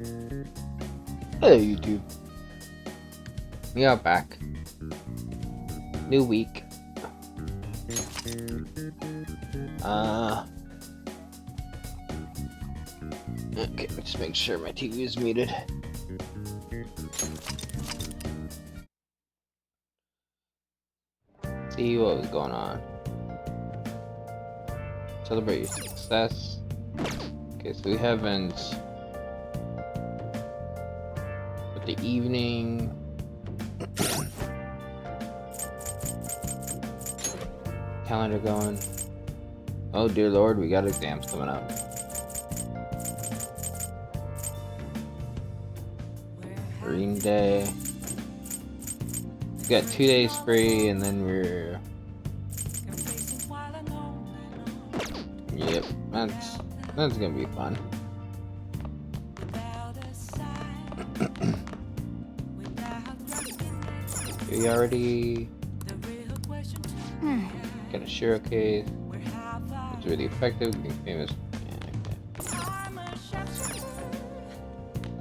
Hello YouTube. We are back. New week. Okay, let's make sure my TV is muted. See what was going on. Celebrate your success. Okay, so we haven't with the evening. Calendar going. Oh dear lord, we got exams coming up. Reading day. We got 2 days free and then we're... Yep, that's gonna be fun. We already got a showcase. It's really effective, being famous. Yeah, okay.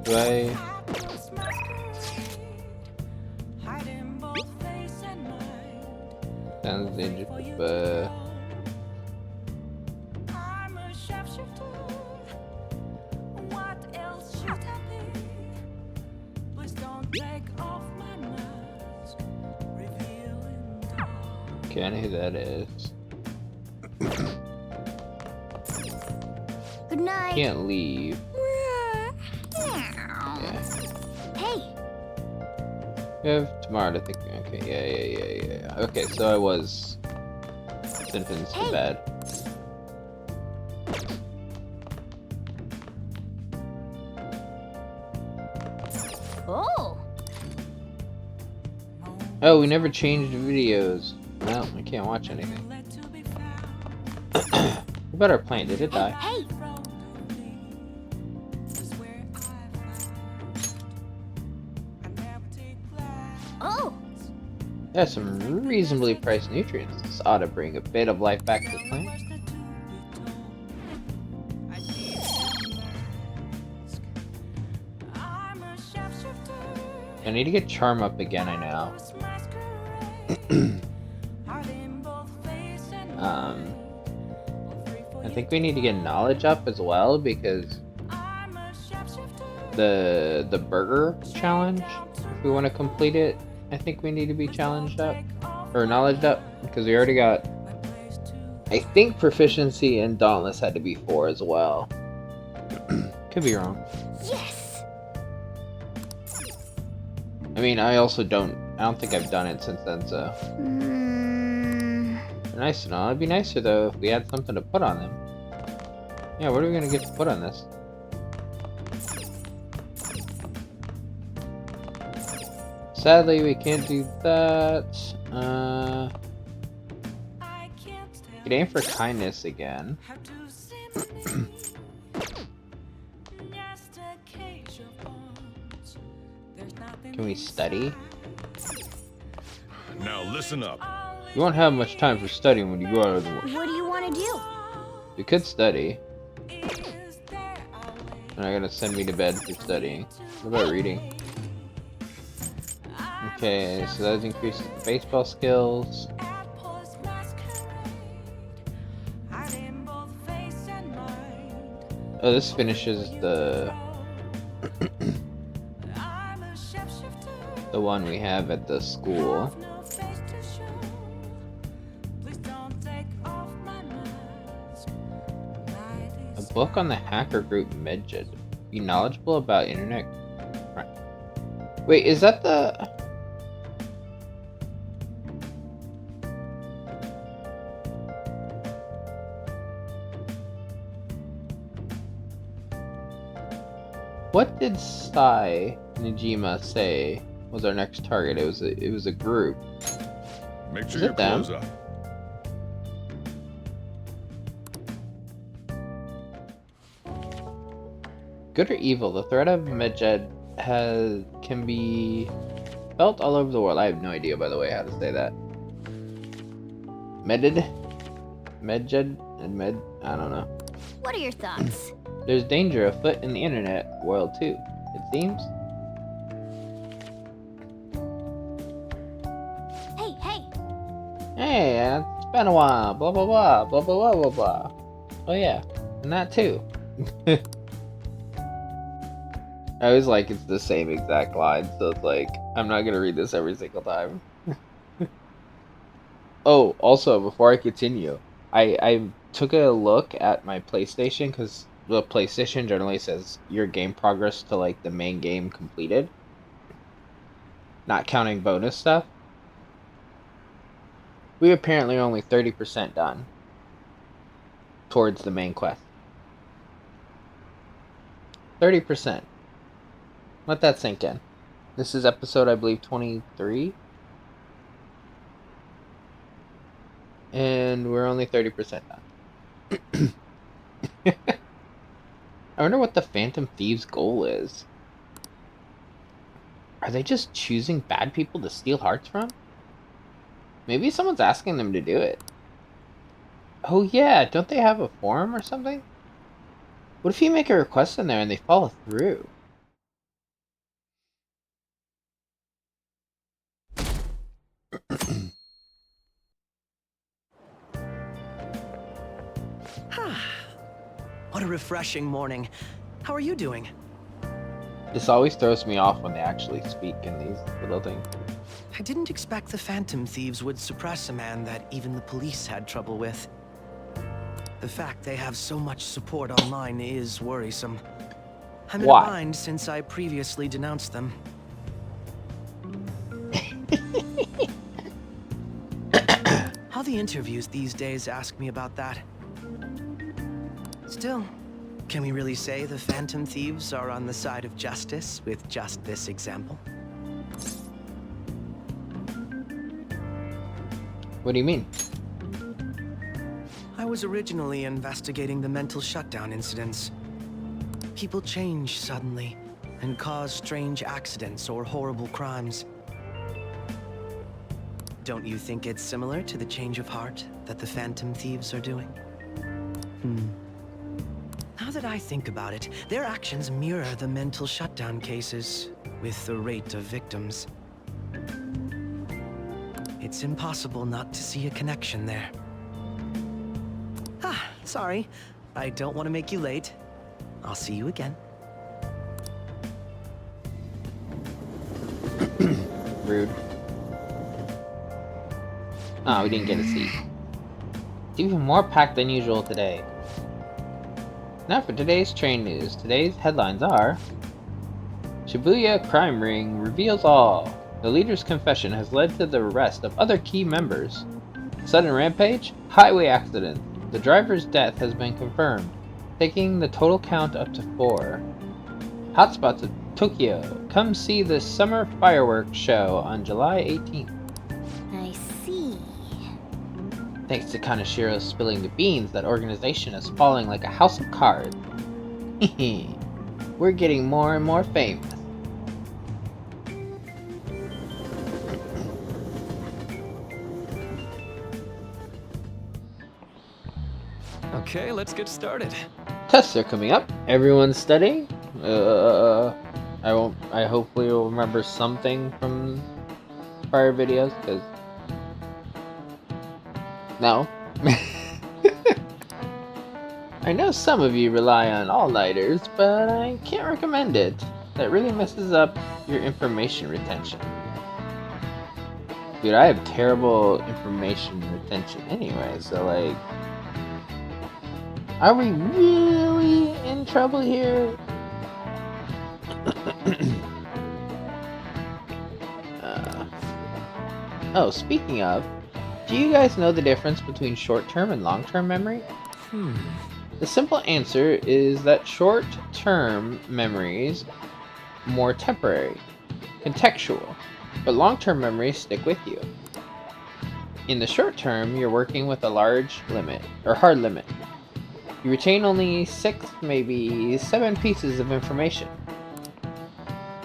Do I? Sounds dangerous, but okay, I know who that is. Good night. Can't leave. Yeah. Hey. We have tomorrow to think. Okay, yeah. Okay, so I was sentenced to bed. Oh, we never changed videos. Well, I can't watch anything. What about our plant? Did it die? Hey. Oh. There's some reasonably priced nutrients. This ought to bring a bit of life back to the plant. I need to get charm up again, I know. I think we need to get knowledge up as well because the burger challenge, if we want to complete it, I think we need to be challenged up or knowledged up because we already got, I think proficiency in Dauntless had to be 4 as well. Could be wrong. Yes. I mean, I don't think I've done it since then, so. Nice to know. It'd be nicer though if we had something to put on them. Yeah, what are we gonna get to put on this? Sadly, we can't do that. Could aim for kindness again. Can we study? Now listen up. You won't have much time for studying when you go out of the world. What do you want to do? You could study. And I'm gonna send me to bed for studying. What about reading? Okay, so that increases the baseball skills. Oh, this finishes the the one we have at the school. A book on the hacker group Medjed. Be knowledgeable about internet. Wait, is that the... What did Sai Nijima say was our next target? It was a group. Make Is sure it your them? clothes up. Good or evil, the threat of Medjed can be felt all over the world. I have no idea, by the way, how to say that. Medjed, and I don't know. What are your thoughts? There's danger afoot in the internet world too, it seems. Hey! Hey, it's been a while. Blah blah blah blah blah blah blah blah. Oh yeah, and that too. I always like it's the same exact line, so it's like I'm not gonna read this every single time. Oh, also before I continue, I took a look at my PlayStation because the PlayStation generally says your game progress to like the main game completed, not counting bonus stuff. We apparently are only 30% done towards the main quest. 30%. Let that sink in. This is episode, I believe, 23. And we're only 30% done. I wonder what the Phantom Thieves' goal is. Are they just choosing bad people to steal hearts from? Maybe someone's asking them to do it. Oh yeah, don't they have a forum or something? What if you make a request in there and they follow through? What a refreshing morning. How are you doing? This always throws me off when they actually speak in these little things. I didn't expect the Phantom Thieves would suppress a man that even the police had trouble with. The fact they have so much support online is worrisome. I'm in a Why? bind since I previously denounced them. All the interviews these days ask me about that. Still, can we really say the Phantom Thieves are on the side of justice with just this example? What do you mean? I was originally investigating the mental shutdown incidents. People change suddenly and cause strange accidents or horrible crimes. Don't you think it's similar to the change of heart that the Phantom Thieves are doing? Now that I think about it, their actions mirror the mental shutdown cases, with the rate of victims. It's impossible not to see a connection there. Sorry. I don't want to make you late. I'll see you again. Rude. Oh, we didn't get a seat. It's even more packed than usual today. Now for today's train news. Today's headlines are: Shibuya crime ring reveals all. The leader's confession has led to the arrest of other key members. Sudden rampage? Highway accident. The driver's death has been confirmed, taking the total count up to 4. Hotspots of Tokyo. Come see the summer fireworks show on July 18th. I see. Thanks to Kaneshiro spilling the beans, that organization is falling like a house of cards. We're getting more and more famous. Okay, let's get started. Tests are coming up. Everyone's studying. I hopefully will remember something from prior videos, because no. I know some of you rely on all-nighters, but I can't recommend it. That really messes up your information retention. Dude, I have terrible information retention anyway, so like, are we really in trouble here? Oh, speaking of, do you guys know the difference between short-term and long-term memory? The simple answer is that short-term memories are more temporary, contextual, but long-term memories stick with you. In the short term, you're working with a large limit, or hard limit. You retain only 6, maybe 7 pieces of information.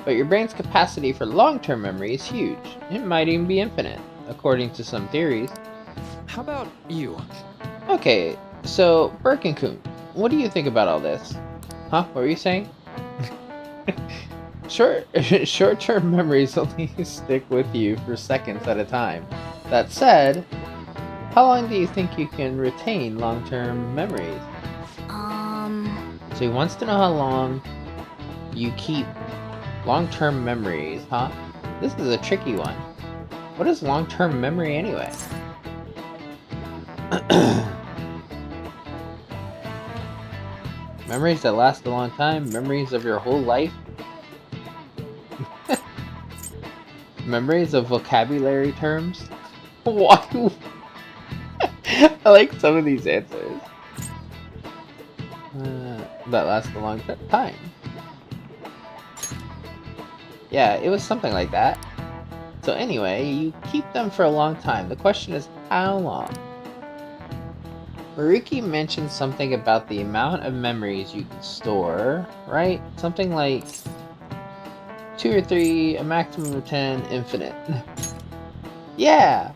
But your brain's capacity for long-term memory is huge. It might even be infinite, according to some theories. How about you? Okay, so Birkin-kun, what do you think about all this? Huh? What were you saying? Short-term memories only stick with you for seconds at a time. That said, how long do you think you can retain long-term memories? So he wants to know how long you keep long-term memories, huh? This is a tricky one. What is long-term memory anyway? Memories that last a long time? Memories of your whole life? Memories of vocabulary terms? Why? I like some of these answers. That last a long time. Yeah, it was something like that. So anyway, you keep them for a long time. The question is, how long? Maruki mentioned something about the amount of memories you can store, right? Something like 2 or 3, a maximum of 10, infinite. Yeah!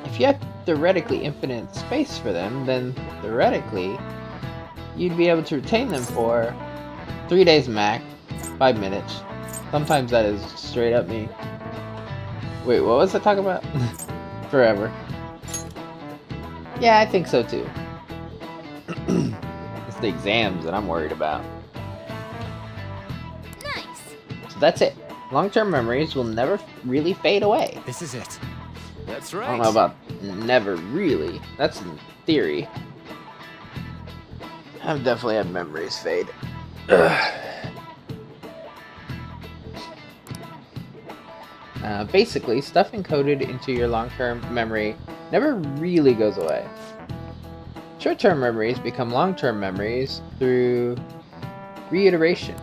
If you have theoretically infinite space for them, then theoretically, you'd be able to retain them for 3 days max, 5 minutes. Sometimes that is straight up me. Wait, what was I talking about? Forever. Yeah, I think so too. It's the exams that I'm worried about. Nice. So that's it. Long-term memories will never really fade away. This is it. That's right. I don't know about never really. That's in theory. I've definitely had memories fade. Basically, stuff encoded into your long-term memory never really goes away. Short-term memories become long-term memories through reiteration.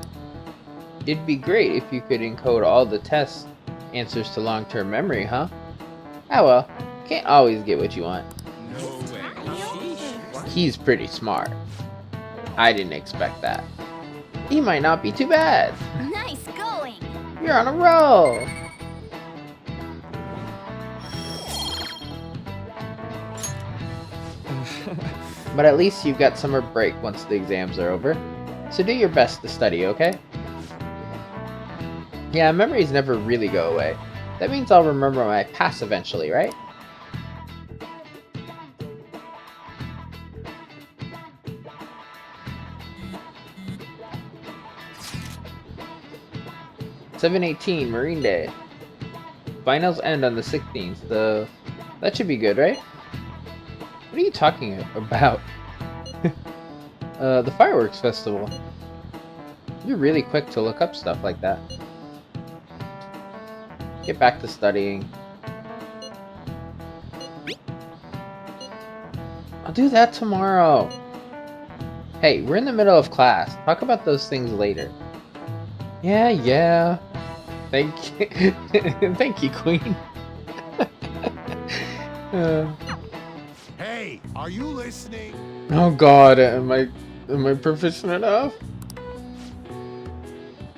It'd be great if you could encode all the test answers to long-term memory, huh? Ah well, can't always get what you want. No way. He's pretty smart. I didn't expect that. He might not be too bad. Nice going. You're on a roll. But at least you've got summer break once the exams are over. So do your best to study, okay? Yeah, memories never really go away. That means I'll remember my past eventually, right? (7/18) Marine Day. Finals end on the 16th, so that should be good, right? What are you talking about? The fireworks festival. You're really quick to look up stuff like that. Get back to studying. I'll do that tomorrow. Hey, we're in the middle of class. Talk about those things later. Yeah. Thank you. Thank you, Queen. Hey, are you listening? Oh God, am I proficient enough?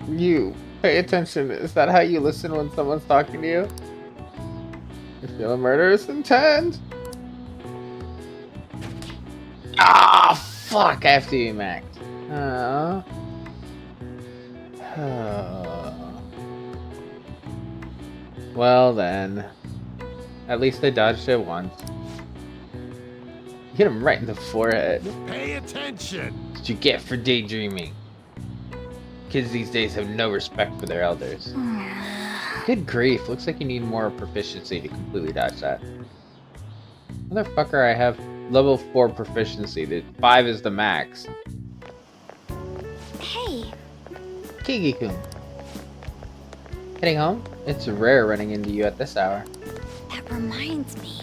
You pay attention. Is that how you listen when someone's talking to you? You feel a murderous intent? Ah, fuck! I have to be maxed. Well then, at least I dodged it once. Hit him right in the forehead. Pay attention. What you get for daydreaming? Kids these days have no respect for their elders. Good grief, looks like you need more proficiency to completely dodge that. Motherfucker, I have level 4 proficiency. The 5 is the max. Hey. Kiki-kun. Heading home? It's rare running into you at this hour. That reminds me.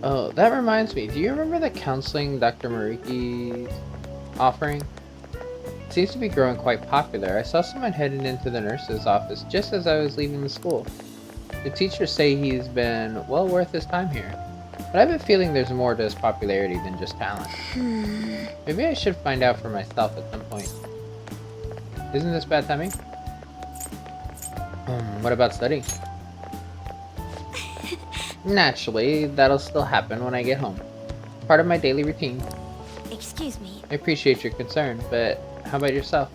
Oh, that reminds me. Do you remember the counseling Dr. Maruki's offering? It seems to be growing quite popular. I saw someone heading into the nurse's office just as I was leaving the school. The teachers say he's been well worth his time here. But I have a feeling there's more to his popularity than just talent. Maybe I should find out for myself at some point. Isn't this bad timing? What about studying? Naturally, that'll still happen when I get home. Part of my daily routine. Excuse me. I appreciate your concern, but how about yourself?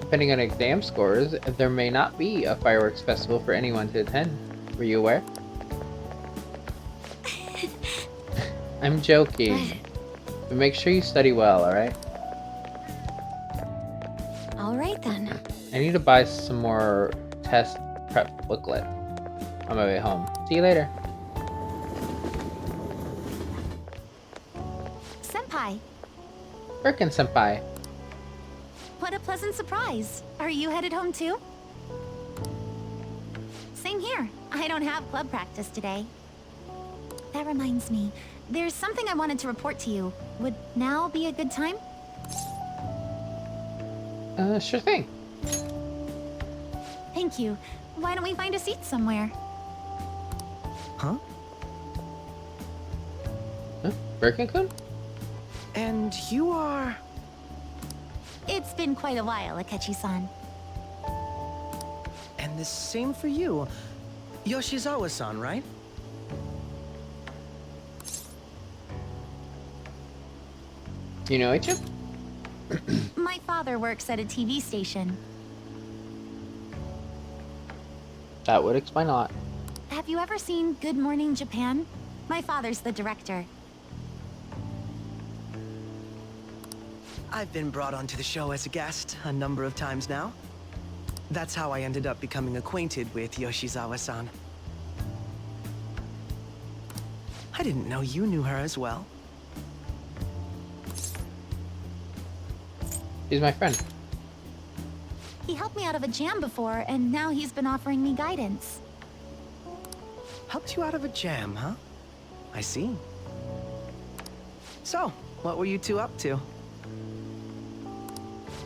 Depending on exam scores, there may not be a fireworks festival for anyone to attend. Were you aware? I'm joking. But make sure you study well, alright? Alright then. I need to buy some more test prep booklet on my way home. See you later. Senpai, Birkin senpai. what a pleasant surprise. Are you headed home too? Same here. I don't have club practice today. That reminds me, there's something I wanted to report to you. Would now be a good time? Sure thing. Thank you. Why don't we find a seat somewhere? Huh? Huh? Birkin-kun? And you are... It's been quite a while, Akechi-san. And the same for you. Yoshizawa-san, right? You know each other? My father works at a TV station. That would explain a lot. Have you ever seen Good Morning Japan? My father's the director. I've been brought onto the show as a guest a number of times now. That's how I ended up becoming acquainted with Yoshizawa-san. I didn't know you knew her as well. She's my friend. He helped me out of a jam before, and now he's been offering me guidance. Helped you out of a jam, huh? I see. So, what were you two up to?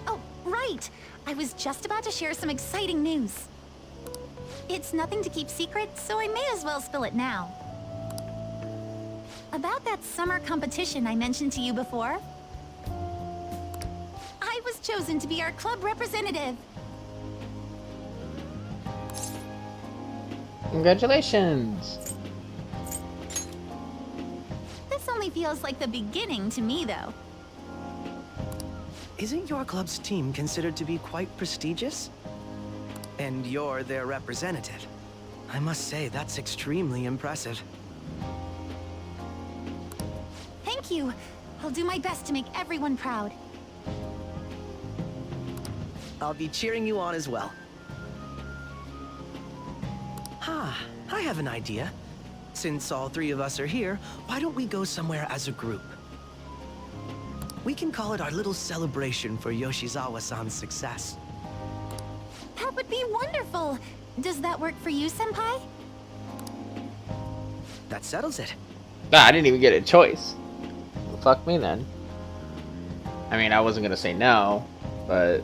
Oh, right! I was just about to share some exciting news. It's nothing to keep secret, so I may as well spill it now. About that summer competition I mentioned to you before. I was chosen to be our club representative. Congratulations! This only feels like the beginning to me, though. Isn't your club's team considered to be quite prestigious? And you're their representative. I must say, that's extremely impressive. Thank you. I'll do my best to make everyone proud. I'll be cheering you on as well. I have an idea. Since all three of us are here, why don't we go somewhere as a group? We can call it our little celebration for Yoshizawa-san's success. That would be wonderful. Does that work for you, Senpai? That settles it. Ah, I didn't even get a choice. Well, fuck me then. I mean, I wasn't gonna say no, but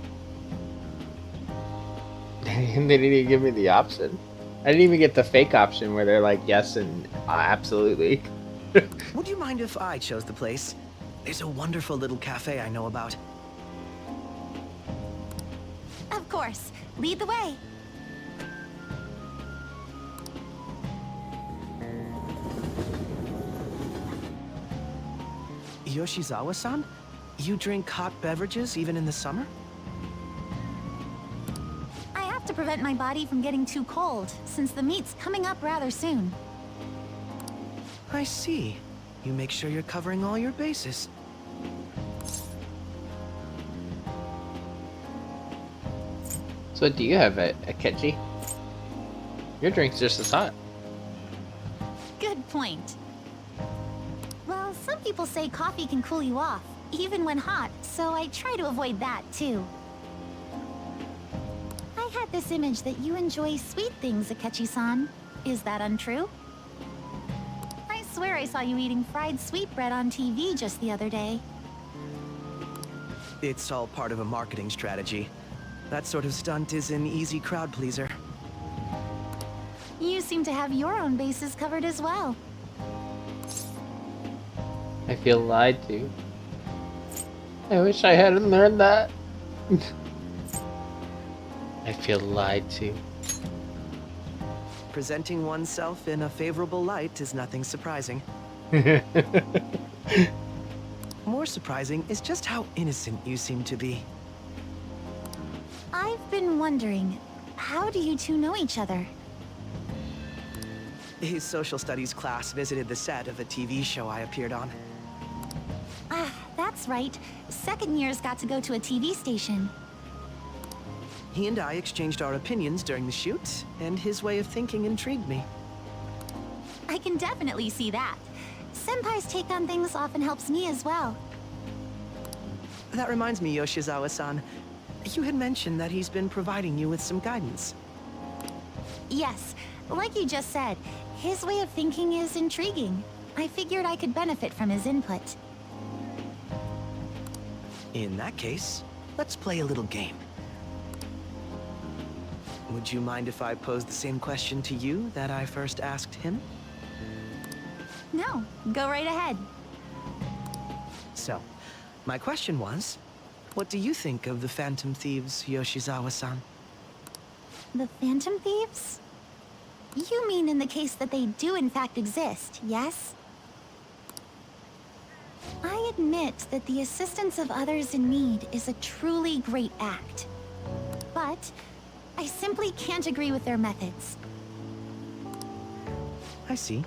they didn't even give me the option. I didn't even get the fake option where they're like yes and absolutely. Would you mind if I chose the place? There's a wonderful little cafe I know about. Of course. Lead the way. Yoshizawa-san? You drink hot beverages even in the summer? I have to prevent my body from getting too cold, since the meet's coming up rather soon. I see. You make sure you're covering all your bases. So what do you have at Akechi? Your drink's just as hot. Good point. Well, some people say coffee can cool you off, even when hot, so I try to avoid that, too. I had this image that you enjoy sweet things, Akechi-san. Is that untrue? I swear I saw you eating fried sweetbread on TV just the other day. It's all part of a marketing strategy. That sort of stunt is an easy crowd pleaser. You seem to have your own bases covered as well. I feel lied to. I wish I hadn't learned that. I feel lied to. Presenting oneself in a favorable light is nothing surprising. More more surprising is just how innocent you seem to be. I've been wondering, how do you two know each other? His social studies class visited the set of a TV show I appeared on. Ah, that's right. Second years got to go to a TV station. He and I exchanged our opinions during the shoot, and his way of thinking intrigued me. I can definitely see that. Senpai's take on things often helps me as well. That reminds me, Yoshizawa-san. You had mentioned that he's been providing you with some guidance. Yes, like you just said, his way of thinking is intriguing. I figured I could benefit from his input. In that case, let's play a little game. Would you mind if I posed the same question to you that I first asked him? No, go right ahead. So, my question was, what do you think of the Phantom Thieves, Yoshizawa-san? The Phantom Thieves? You mean in the case that they do in fact exist, yes? I admit that the assistance of others in need is a truly great act. But I simply can't agree with their methods. I see.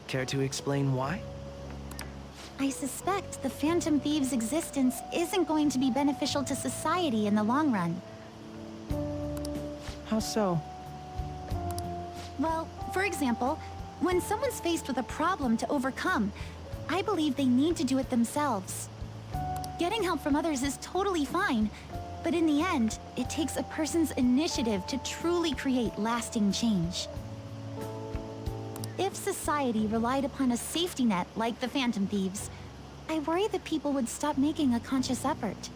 Care to explain why? I suspect the Phantom Thieves' existence isn't going to be beneficial to society in the long run. How so? Well, for example, when someone's faced with a problem to overcome, I believe they need to do it themselves. Getting help from others is totally fine, but in the end, it takes a person's initiative to truly create lasting change. If society relied upon a safety net like the Phantom Thieves, I worry that people would stop making a conscious effort.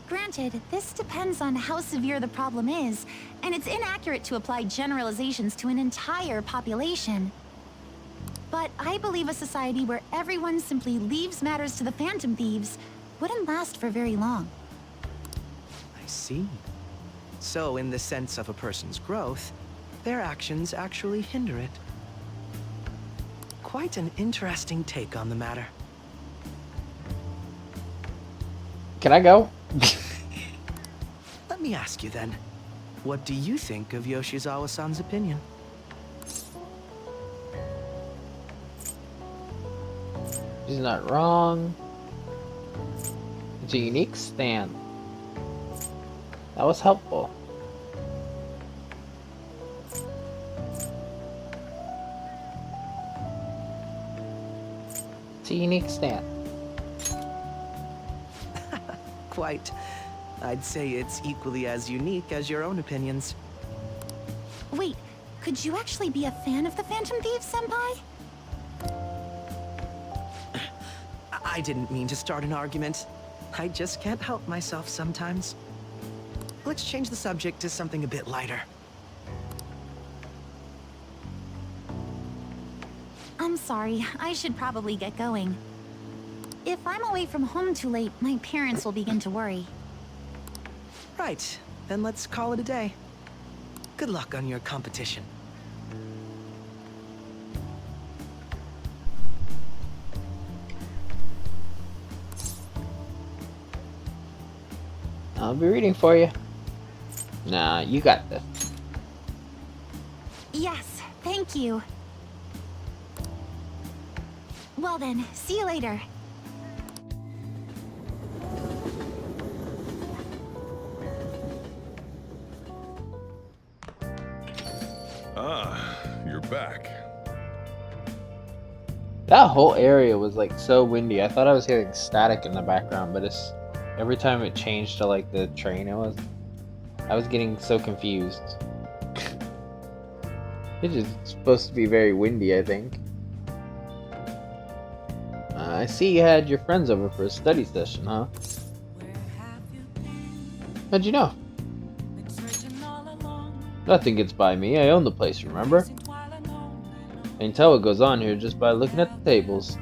Granted, this depends on how severe the problem is, and it's inaccurate to apply generalizations to an entire population. But I believe a society where everyone simply leaves matters to the Phantom Thieves wouldn't last for very long. I see. So, in the sense of a person's growth, their actions actually hinder it. Quite an interesting take on the matter. Can I go? Let me ask you then, what do you think of Yoshizawa-san's opinion? She's not wrong. It's a unique stand. That was helpful. It's a unique stand. Quite. I'd say it's equally as unique as your own opinions. Wait, could you actually be a fan of the Phantom Thieves, Senpai? I didn't mean to start an argument. I just can't help myself sometimes. Let's change the subject to something a bit lighter. I'm sorry, I should probably get going. If I'm away from home too late, my parents will begin to worry. Right, then let's call it a day. Good luck on your competition. I'll be reading for you. Nah, you got this. Yes, thank you. Well then, see you later. Ah, you're back. That whole area was like so windy. I thought I was hearing static in the background, but it's every time it changed to like the train, I was getting so confused. It's just supposed to be very windy, I think. I see you had your friends over for a study session, huh? How'd you know? Nothing gets by me. I own the place, remember? I can tell what goes on here just by looking at the tables.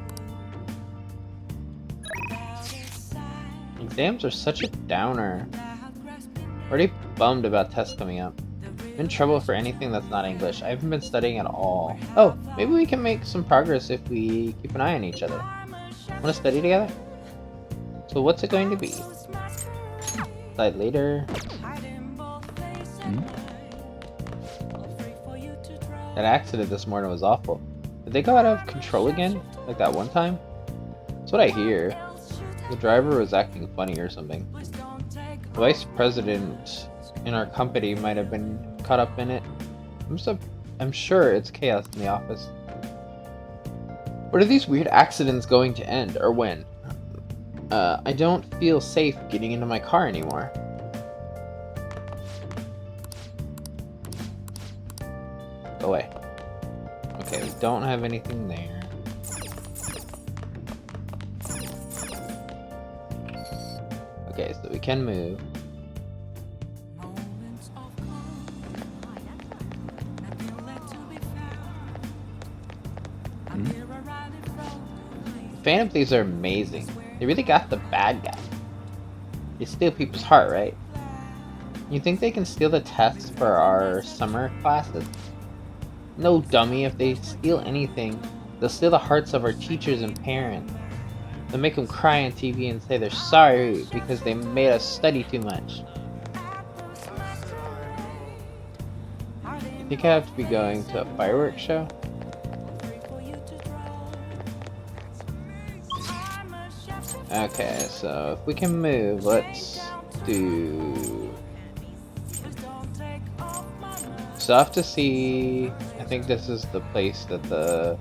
Exams are such a downer. Already bummed about tests coming up. I'm in trouble for anything that's not English. I haven't been studying at all. Oh, maybe we can make some progress if we keep an eye on each other. Want to study together? So what's it going to be? Decide later. That accident this morning was awful. Did they go out of control again? Like that one time? That's what I hear. The driver was acting funny or something. The vice president in our company might have been caught up in it. I'm sure it's chaos in the office. When are these weird accidents going to end, or when? I don't feel safe getting into my car anymore. Go away. Okay, we don't have anything there. Okay, so we can move. Phantom Thieves are amazing. They really got the bad guy. They steal people's heart, right? You think they can steal the tests for our summer classes? No, dummy. If they steal anything, they'll steal the hearts of our teachers and parents. They'll make them cry on TV and say they're sorry because they made us study too much. You think I have to be going to a fireworks show? Okay, so if we can move, let's do... So I have to see... I think this is the place that the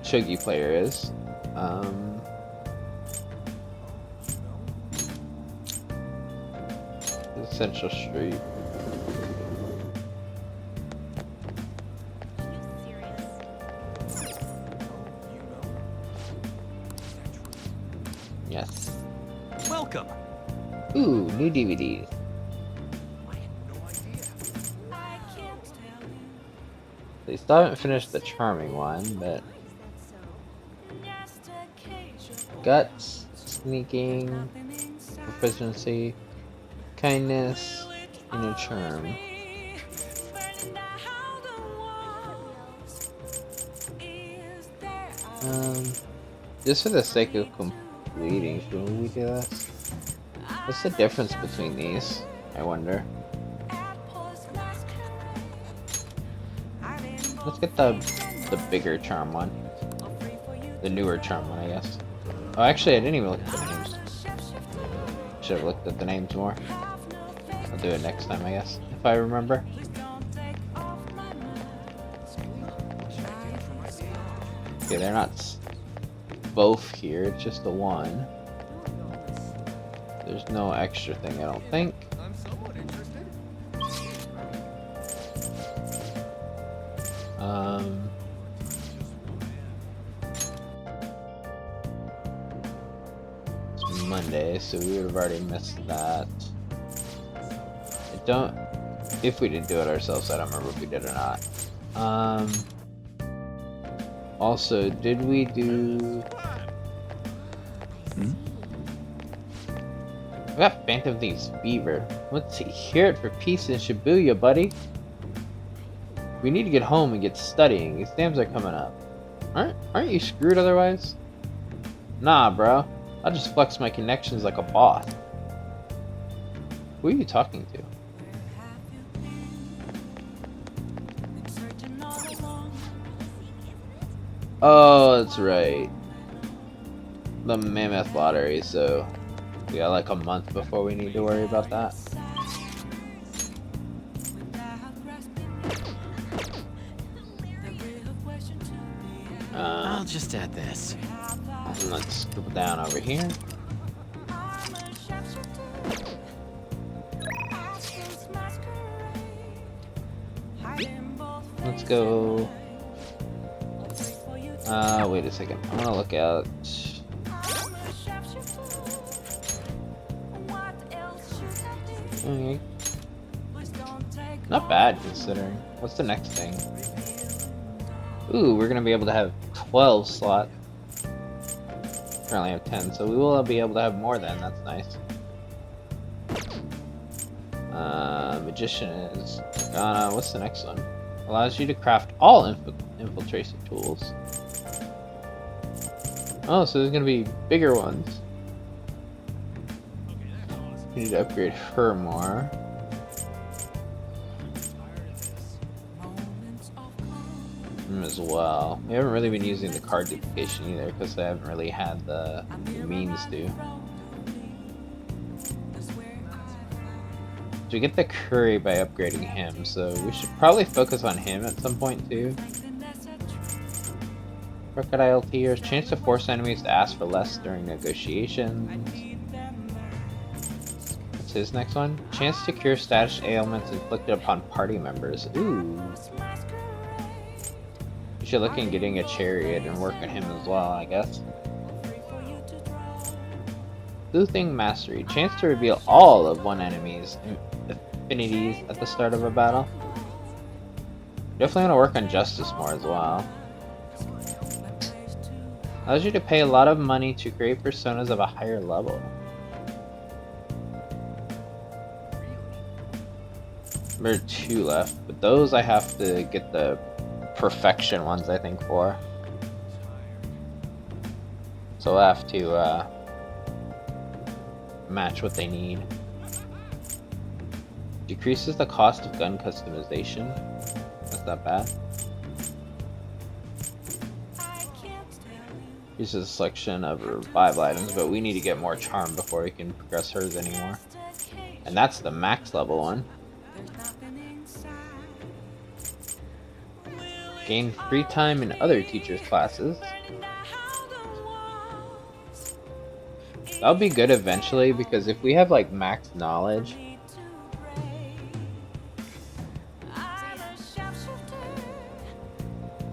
Chuggy player is. Central Street. Yes. Welcome. Ooh, new DVDs. They still haven't finished the Charming one, but... Guts, Sneaking, Proficiency, Kindness, and a Charm. Just for the sake of completing, should we do this? What's the difference between these? I wonder. Let's get the bigger charm one. The newer charm one, I guess. Oh, actually, I didn't even look at the names. Should have looked at the names more. I'll do it next time, I guess, if I remember. Okay, they're not both here, it's just the one. There's no extra thing, I don't think. It's Monday, so we would have already missed that. If we didn't do it ourselves, I don't remember if we did or not. Also, did we do... I got Phantom Thieves Fever. Let's see, hear it for peace in Shibuya, buddy. We need to get home and get studying. Exams are coming up. Aren't you screwed otherwise? Nah, bro. I'll just flex my connections like a boss. Who are you talking to? Oh, that's right. The Mammoth Lottery, so we got like a month before we need to worry about that. I'll just add this. Let's scoop down over here. Let's go. Wait a second. I want to look at. Okay. Not bad considering. What's the next thing? Ooh, we're gonna be able to have 12 slots. Currently have 10, so we will be able to have more then. That's nice. Magician is. What's the next one? Allows you to craft all infiltration tools. Oh, so there's gonna be bigger ones. We need to upgrade her more. As well. We haven't really been using the card duplication either because I haven't really had the means to. So we get the curry by upgrading him, so we should probably focus on him at some point too. Crocodile tears. Chance to force enemies to ask for less during negotiations. What's his next one? Chance to cure status ailments inflicted upon party members. Ooh. You should look in getting a chariot and work on him as well, I guess. Sleuthing Mastery. Chance to reveal all of one enemy's affinities at the start of a battle. Definitely want to work on Justice more as well. Allows you to pay a lot of money to create personas of a higher level. There are 2 left, but those I have to get the perfection ones, I think, for. So I have to match what they need. Decreases the cost of gun customization. That's not bad. Uses a selection of revival items, but we need to get more charm before we can progress hers anymore. And that's the max level one. Gain free time in other teachers' classes. That'll be good eventually, because if we have like max knowledge,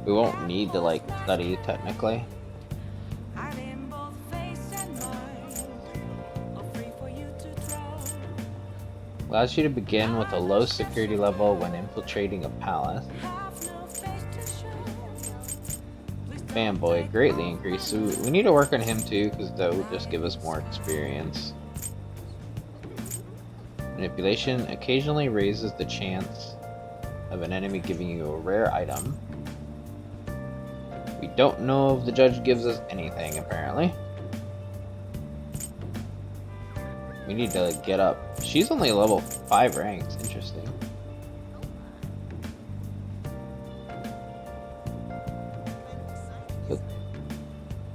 we won't need to like study technically. Allows you to begin with a low security level when infiltrating a palace. Fanboy, greatly increased. So we need to work on him too, because that will just give us more experience. Manipulation occasionally raises the chance of an enemy giving you a rare item. We don't know if the judge gives us anything, apparently. We need to get up. She's only level 5 ranks. Interesting.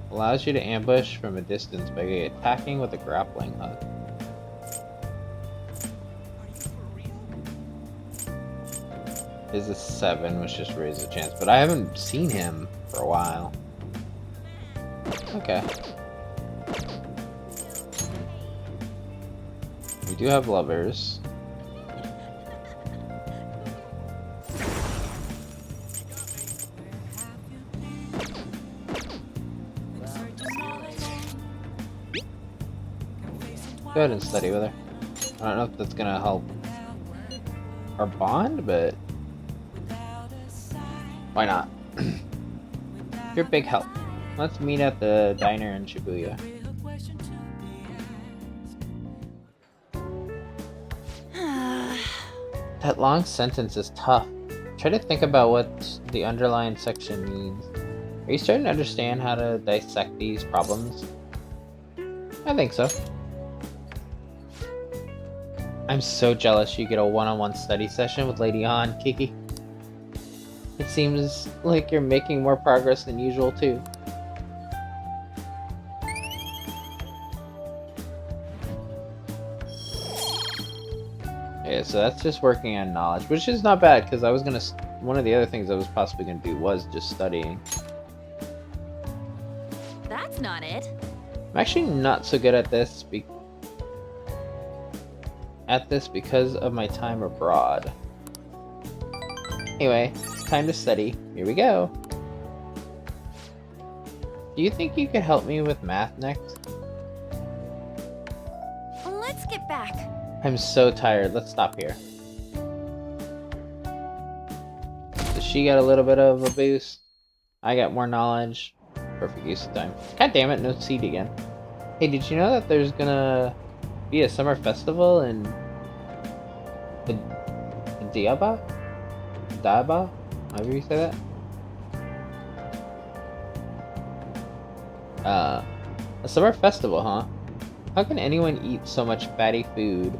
Allows you to ambush from a distance by attacking with a grappling hook. Is a 7, which just raises the chance, but I haven't seen him for a while. Okay. We do have lovers. Go ahead and study with her. I don't know if that's gonna help our bond, but why not? You're a big help. Let's meet at the diner in Shibuya. That long sentence is tough. Try to think about what the underlying section means. Are you starting to understand how to dissect these problems? I think so. I'm so jealous you get a one-on-one study session with Lady Han, Kiki. It seems like you're making more progress than usual, too. Yeah, so that's just working on knowledge, which is not bad, because I was gonna... One of the other things I was possibly gonna do was just studying. That's not it. I'm actually not so good at this because of my time abroad. Anyway, time to study. Here we go. Do you think you could help me with math next? Let's get back. I'm so tired. Let's stop here. So she got a little bit of a boost. I got more knowledge. Perfect use of time. God damn it, no seed again. Hey, did you know that there's gonna be a summer festival in Diaba? Daba? However you say that? A summer festival, huh? How can anyone eat so much fatty food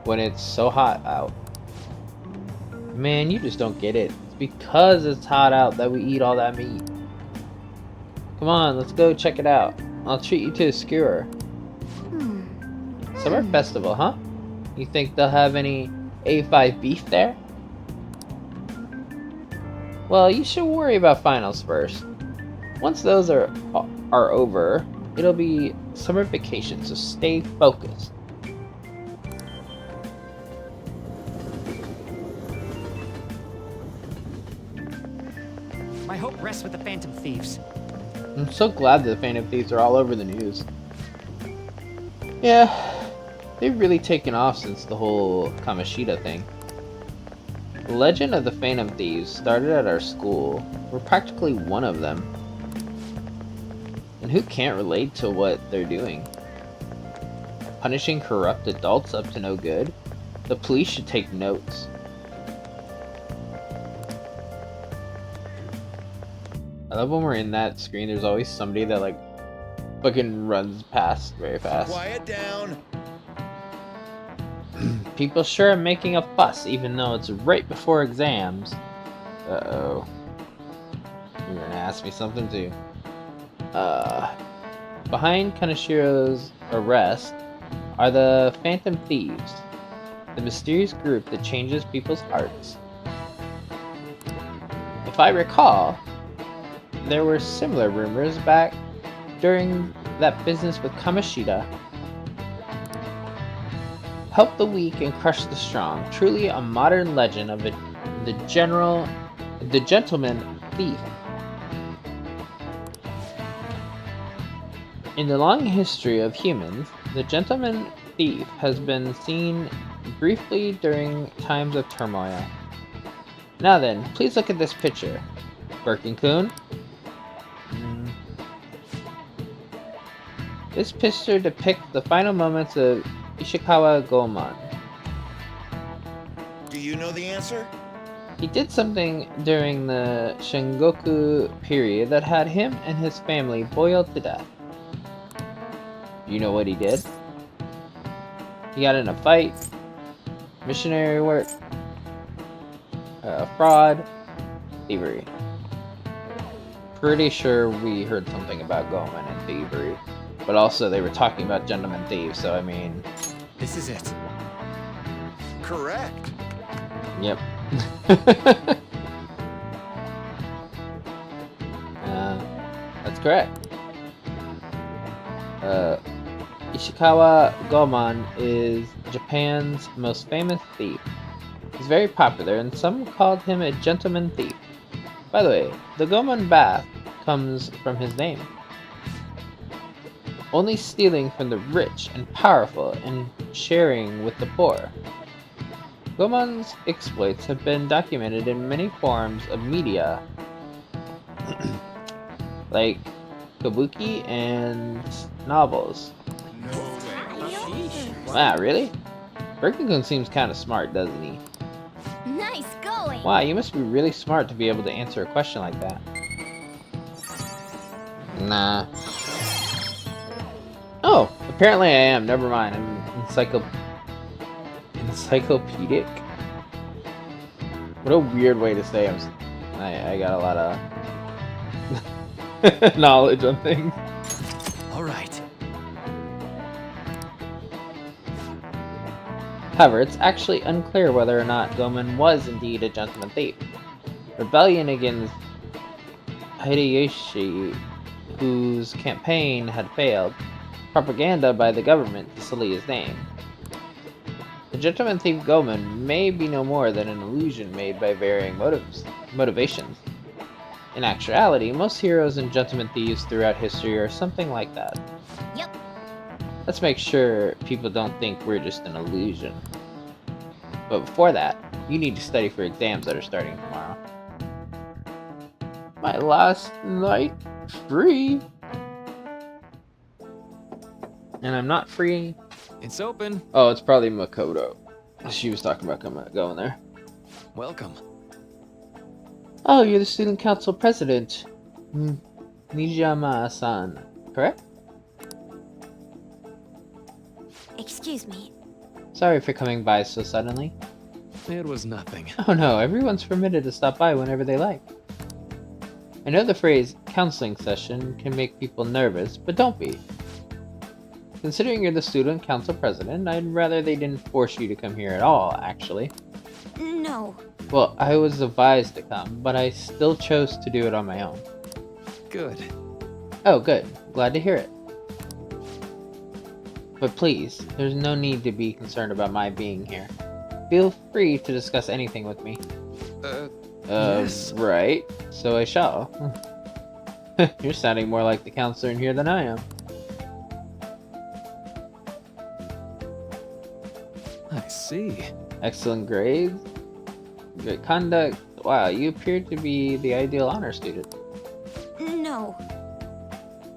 when it's so hot out? Man, you just don't get it. It's because it's hot out that we eat all that meat. Come on, let's go check it out. I'll treat you to a skewer. Summer festival, huh? You think they'll have any A5 beef there? Well, you should worry about finals first. Once those are over, it'll be summer vacation, so stay focused. My hope rests with the Phantom Thieves. I'm so glad that the Phantom Thieves are all over the news. Yeah, they've really taken off since the whole Kamoshida thing. The legend of the Phantom Thieves started at our school. We're practically one of them. And who can't relate to what they're doing? Punishing corrupt adults up to no good? The police should take notes. I love when we're in that screen, there's always somebody that like fucking runs past very fast. Quiet down. People sure are making a fuss even though it's right before exams. Uh-oh. You're gonna ask me something too. Behind Kanashiro's arrest are the Phantom Thieves, the mysterious group that changes people's hearts. If I recall, there were similar rumors back during that business with Kamoshida. Help the weak and crush the strong. Truly a modern legend of the gentleman thief. In the long history of humans, the gentleman thief has been seen briefly during times of turmoil. Now then, please look at this picture. Birkin-kun? This picture depicts the final moments of Ishikawa Goemon. Do you know the answer? He did something during the Sengoku period that had him and his family boiled to death. You know what he did? He got in a fight, missionary work, fraud, thievery. Pretty sure we heard something about Goemon and thievery, but also they were talking about gentleman thieves, so I mean... This is it. Correct. Yep. That's correct. Ishikawa Goemon is Japan's most famous thief. He's very popular, and some called him a gentleman thief. By the way, the Goemon bath comes from his name. Only stealing from the rich and powerful and sharing with the poor. Goemon's exploits have been documented in many forms of media, like kabuki and novels. Wow, really? Birkin-kun seems kind of smart, doesn't he? Nice going! Wow, you must be really smart to be able to answer a question like that. Nah. Oh, apparently I am. Never mind. I'm encyclopedic. What a weird way to say I got a lot of knowledge on things. All right. However, it's actually unclear whether or not Goemon was indeed a gentleman thief. Rebellion against Hideyoshi, whose campaign had failed, propaganda by the government to sully his name. The gentleman thief Goemon may be no more than an illusion made by varying motivations. In actuality, most heroes and gentleman thieves throughout history are something like that. Yep. Let's make sure people don't think we're just an illusion. But before that, you need to study for exams that are starting tomorrow. My last night free. And I'm not free. It's open. Oh, it's probably Makoto. She was talking about going there. Welcome. Oh, you're the student council president. Nijama-san, correct? Excuse me. Sorry for coming by so suddenly. It was nothing. Oh no, everyone's permitted to stop by whenever they like. I know the phrase counseling session can make people nervous, but don't be. Considering you're the student council president, I'd rather they didn't force you to come here at all, actually. No. Well, I was advised to come, but I still chose to do it on my own. Good. Oh, good. Glad to hear it. But please, there's no need to be concerned about my being here. Feel free to discuss anything with me. Yes. Right. So I shall. You're sounding more like the counselor in here than I am. I see. Excellent grades. Good conduct. Wow, you appear to be the ideal honor student. No.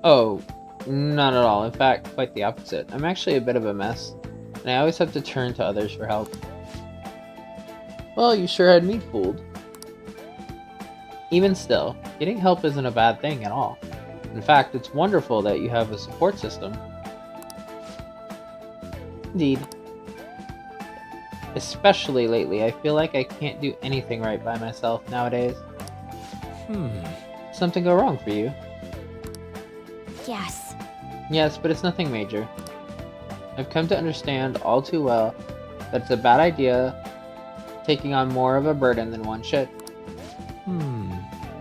Oh, not at all. In fact, quite the opposite. I'm actually a bit of a mess, and I always have to turn to others for help. Well, you sure had me fooled. Even still, getting help isn't a bad thing at all. In fact, it's wonderful that you have a support system. Indeed. Especially lately, I feel like I can't do anything right by myself nowadays. Something go wrong for you? Yes. Yes, but it's nothing major. I've come to understand all too well that it's a bad idea taking on more of a burden than one should. You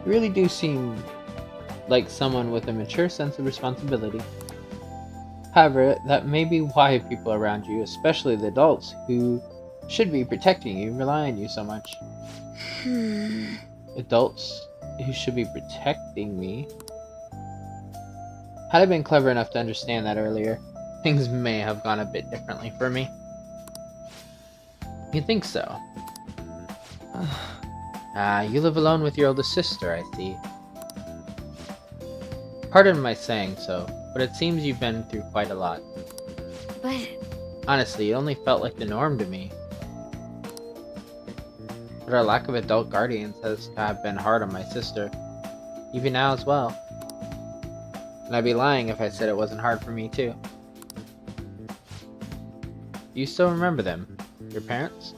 really do seem like someone with a mature sense of responsibility. However, that may be why people around you, especially the adults who should be protecting you, rely on you so much. Adults who should be protecting me? Had I been clever enough to understand that earlier, things may have gone a bit differently for me. You think so? You live alone with your oldest sister, I see. Pardon my saying so, but it seems you've been through quite a lot. But Honestly, it only felt like the norm to me. But our lack of adult guardians has to have been hard on my sister, even now as well. And I'd be lying if I said it wasn't hard for me too. You still remember them? Your parents?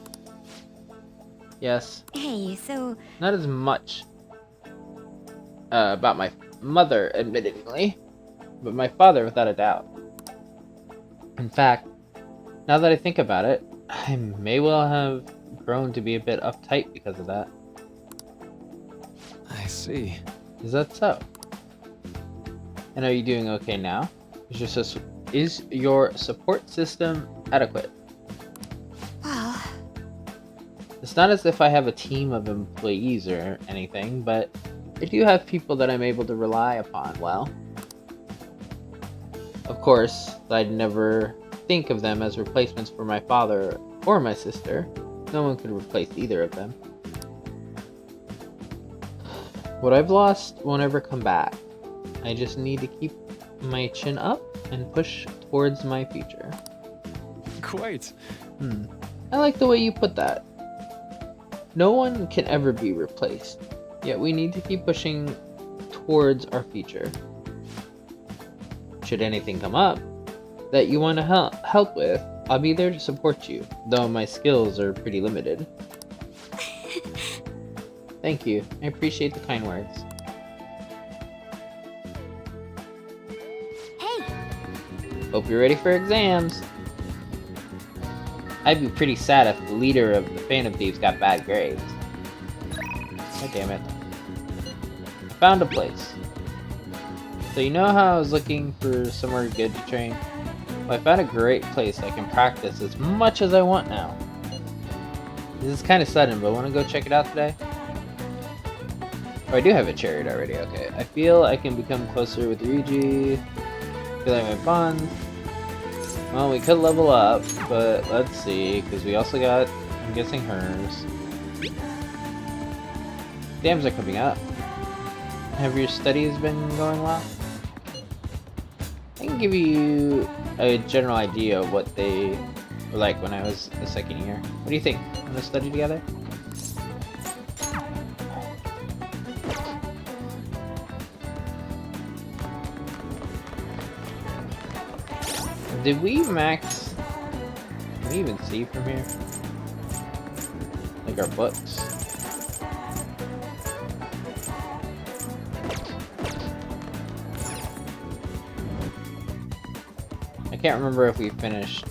Yes. hey, so Not as much about my mother, admittedly, but my father without a doubt. In fact, now that I think about it, I may well have grown to be a bit uptight because of that. I see. Is that so? And are you doing okay now? Is your support system adequate? well, It's not as if I have a team of employees or anything, but I do have people that I'm able to rely upon well. Of course, I'd never think of them as replacements for my father or my sister. No one could replace either of them. What I've lost won't ever come back. I just need to keep my chin up and push towards my future. Quite. I like the way you put that. No one can ever be replaced, yet we need to keep pushing towards our future. Should anything come up that you want to help with, I'll be there to support you, though my skills are pretty limited. Thank you. I appreciate the kind words. hey, Hope you're ready for exams. I'd be pretty sad if the leader of the Phantom Thieves got bad grades. God damn it. I found a place. So you know how I was looking for somewhere good to train? Well, I found a great place I can practice as much as I want now. This is kind of sudden, but want to go check it out today? Oh, I do have a chariot already, okay. I feel I can become closer with Ryuji. Feel like my bond. Well, we could level up, but let's see, because we also got, I'm guessing, hers. Dams are coming up. Have your studies been going well? I can give you a general idea of what they were like when I was a second year. What do you think? Want to study together? Did we max? Can we even see from here? Like our books. I can't remember if we finished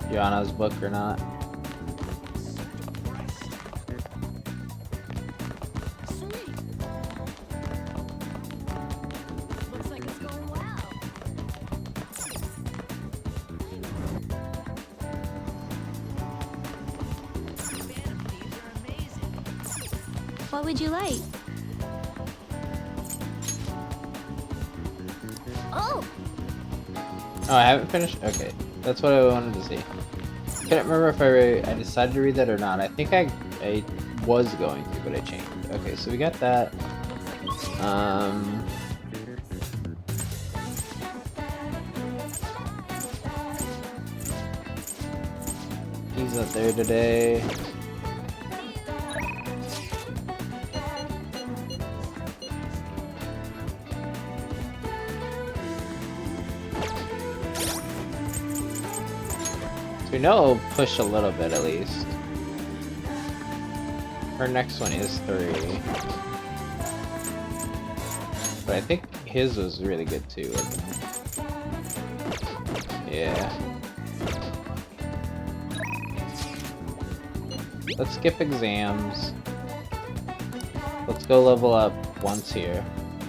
Gianna's book or not. Looks like it's going well. What would you like? Oh, Oh, I haven't finished? Okay. That's what I wanted to see. Couldn't remember if I decided to read that or not. I think I was going to, but I changed. Okay, so we got that. He's not there today. So we know it'll push a little bit at least. Our next one is 3. But I think his was really good too, wasn't it? Yeah. Let's skip exams. Let's go level up once here.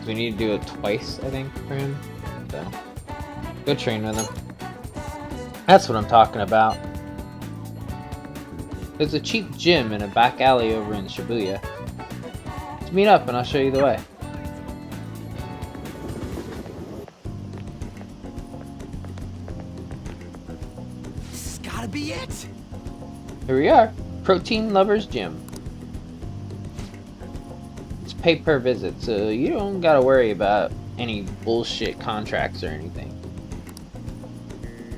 We need to do it twice, I think, for him. So, go train with him. That's what I'm talking about. There's a cheap gym in a back alley over in Shibuya. Let's meet up and I'll show you the way. This has gotta be it! Here we are. Protein Lovers Gym. It's pay per visit, so you don't gotta worry about any bullshit contracts or anything.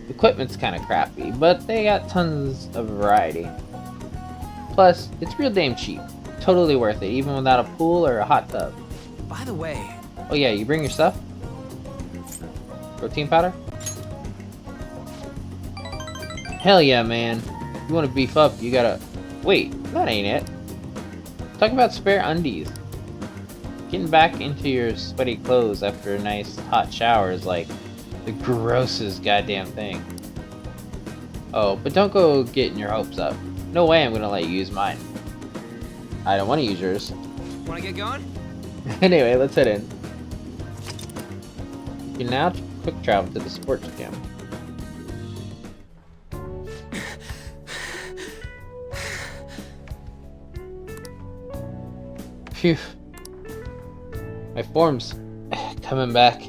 Equipment's kinda crappy, but they got tons of variety. Plus, it's real damn cheap. Totally worth it, even without a pool or a hot tub. By the way, Oh yeah, you bring your stuff? Protein powder? Hell yeah, man. You wanna beef up, you gotta... Wait, that ain't it. Talk about spare undies. Getting back into your sweaty clothes after a nice hot shower is like the grossest goddamn thing. Oh, but don't go getting your hopes up. No way I'm gonna let you use mine. I don't want to use yours. wanna get going? Anyway, let's head in. You can now quick travel to the sports gym. Phew. My form's coming back.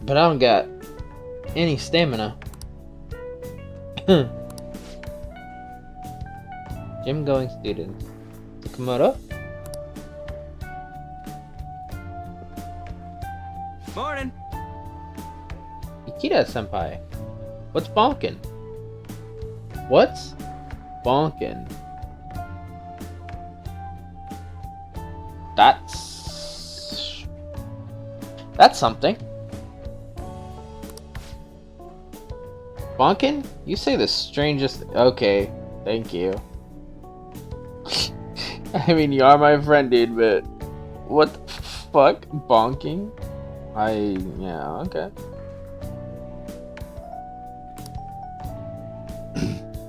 But I don't got any stamina. Gym going student. Komodo? Morning! Ikeda senpai. What's bonkin'? What's bonkin'? That's something. Bonkin'? You say the strangest... Okay, thank you. I mean, you are my friend, dude, but... What the fuck? Bonking? Yeah, okay.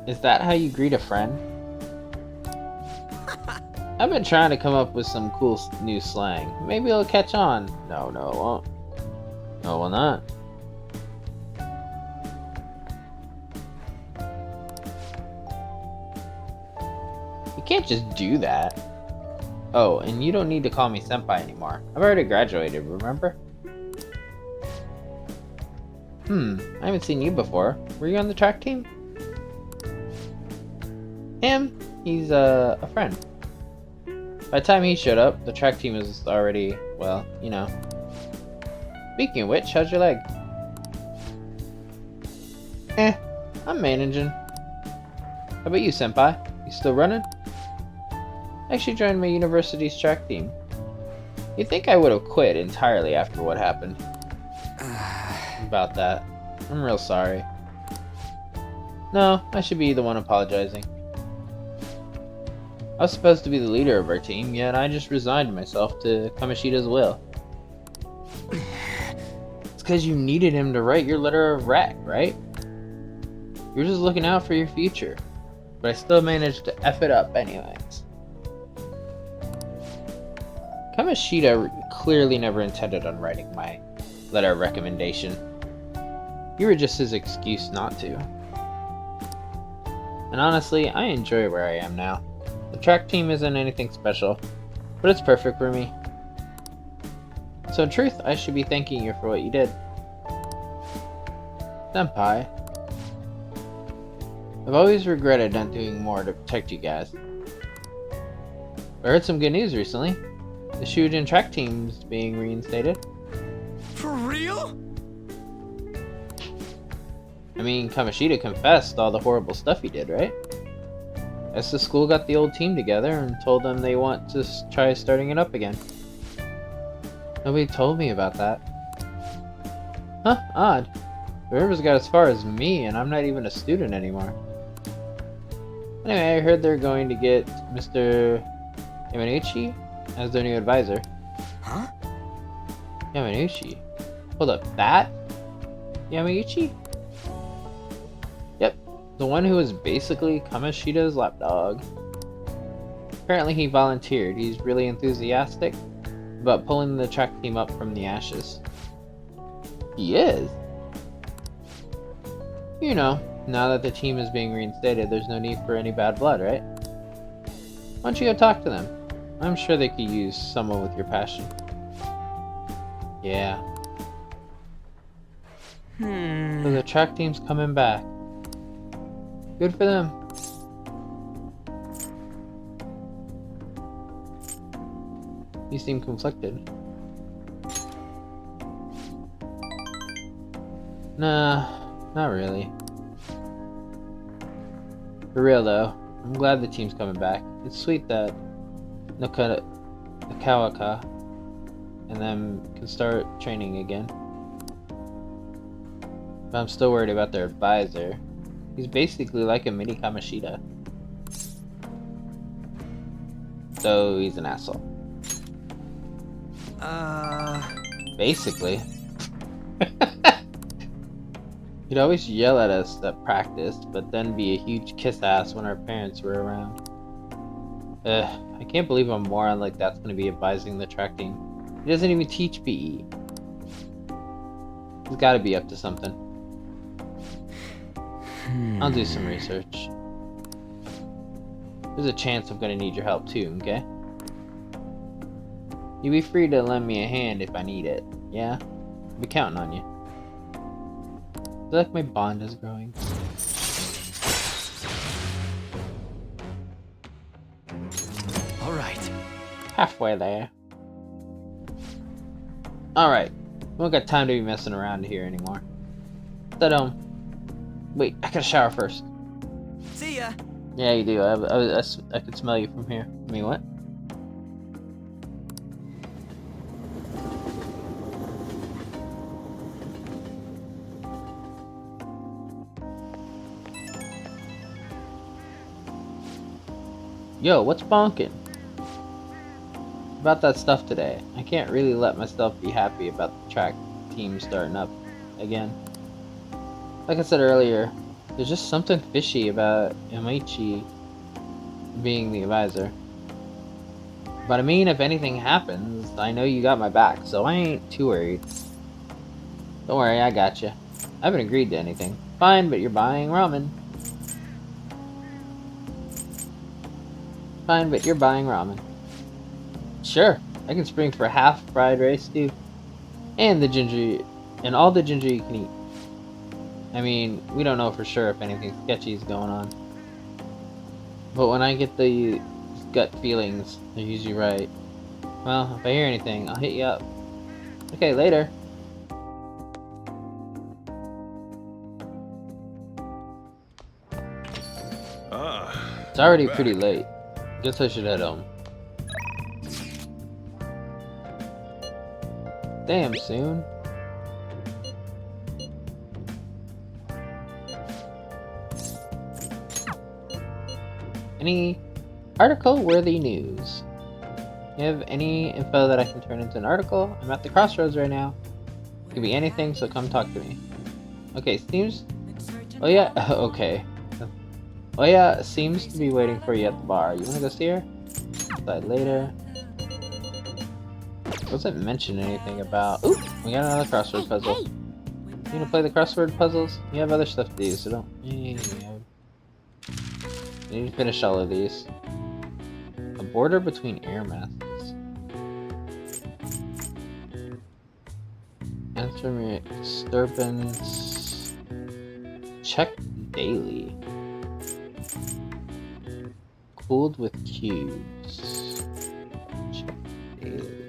Is that how you greet a friend? I've been trying to come up with some cool new slang. Maybe it'll catch on. No, it won't. No, it will not. You can't just do that. Oh, and you don't need to call me senpai anymore. I've already graduated, remember? I haven't seen you before. Were you on the track team? Him? He's a friend. By the time he showed up, the track team was already, well, you know. Speaking of which, how's your leg? I'm managing. How about you, senpai? You still running? I actually joined my university's track team. You'd think I would have quit entirely after what happened. about that. I'm real sorry. No, I should be the one apologizing. I was supposed to be the leader of our team, yet I just resigned myself to Kamoshida's will. It's because you needed him to write your letter of rec, right? You were just looking out for your future. But I still managed to F it up anyways. Kamoshida clearly never intended on writing my letter of recommendation. You were just his excuse not to. And honestly, I enjoy where I am now. The track team isn't anything special, but it's perfect for me. So in truth, I should be thanking you for what you did. Senpai. I've always regretted not doing more to protect you guys. I heard some good news recently. The Shujin track team's being reinstated. For real? I mean, Kamoshida confessed all the horrible stuff he did, right? As the school got the old team together and told them they want to try starting it up again. Nobody told me about that. Huh, odd. The rumors got as far as me, and I'm not even a student anymore. Anyway, I heard they're going to get Mr. Yamauchi as their new advisor. Huh? Yamauchi? Hold up, that? Yamauchi? Yep, the one who was basically Kamoshida's lapdog. Apparently he volunteered. He's really enthusiastic about pulling the track team up from the ashes. He is? You know, now that the team is being reinstated, there's no need for any bad blood, right? Why don't you go talk to them? I'm sure they could use someone with your passion. Yeah. So the track team's coming back. Good for them. You seem conflicted. Nah, not really. For real though, I'm glad the team's coming back. It's sweet that Nakawaka and them can start training again. But I'm still worried about their advisor. He's basically like a mini Kamoshida. So he's an asshole. Basically. He'd always yell at us at practice, but then be a huge kiss ass when our parents were around. I can't believe a moron like that's gonna be advising the track team. He doesn't even teach PE. He's gotta be up to something. I'll do some research. There's a chance I'm gonna need your help too, okay? You'll be free to lend me a hand if I need it, yeah? I'll be counting on you. I feel like my bond is growing. Alright. Halfway there. Alright. We don't got time to be messing around here anymore. But, wait, I gotta shower first. See ya! Yeah, you do. I could smell you from here. I mean, what? Yo, what's bonking? About that stuff today. I can't really let myself be happy about the track team starting up again. Like I said earlier, there's just something fishy about Yamauchi being the advisor. But I mean, if anything happens, I know you got my back, so I ain't too worried. Don't worry, I got you. I haven't agreed to anything. Fine, but you're buying ramen. Fine, but you're buying ramen. Sure, I can spring for half fried rice too. And the ginger, and all the ginger you can eat. I mean, we don't know for sure if anything sketchy is going on. But when I get the gut feelings, they're usually right. Well, if I hear anything, I'll hit you up. Okay, later. It's already pretty late. Guess I should head home. Damn, soon. Any article-worthy news? You have any info that I can turn into an article? I'm at the crossroads right now. It could be anything, so come talk to me. Okay, seems... Oh yeah, okay. Oh yeah, seems to be waiting for you at the bar. You wanna go see her? Decide later. Doesn't mention anything about... Ooh! We got another crossword puzzle. Hey. You wanna play the crossword puzzles? You have other stuff to do, so don't... You need to finish all of these. A border between air masses. Answer me disturbance. Check daily. Cooled with cubes. Check daily.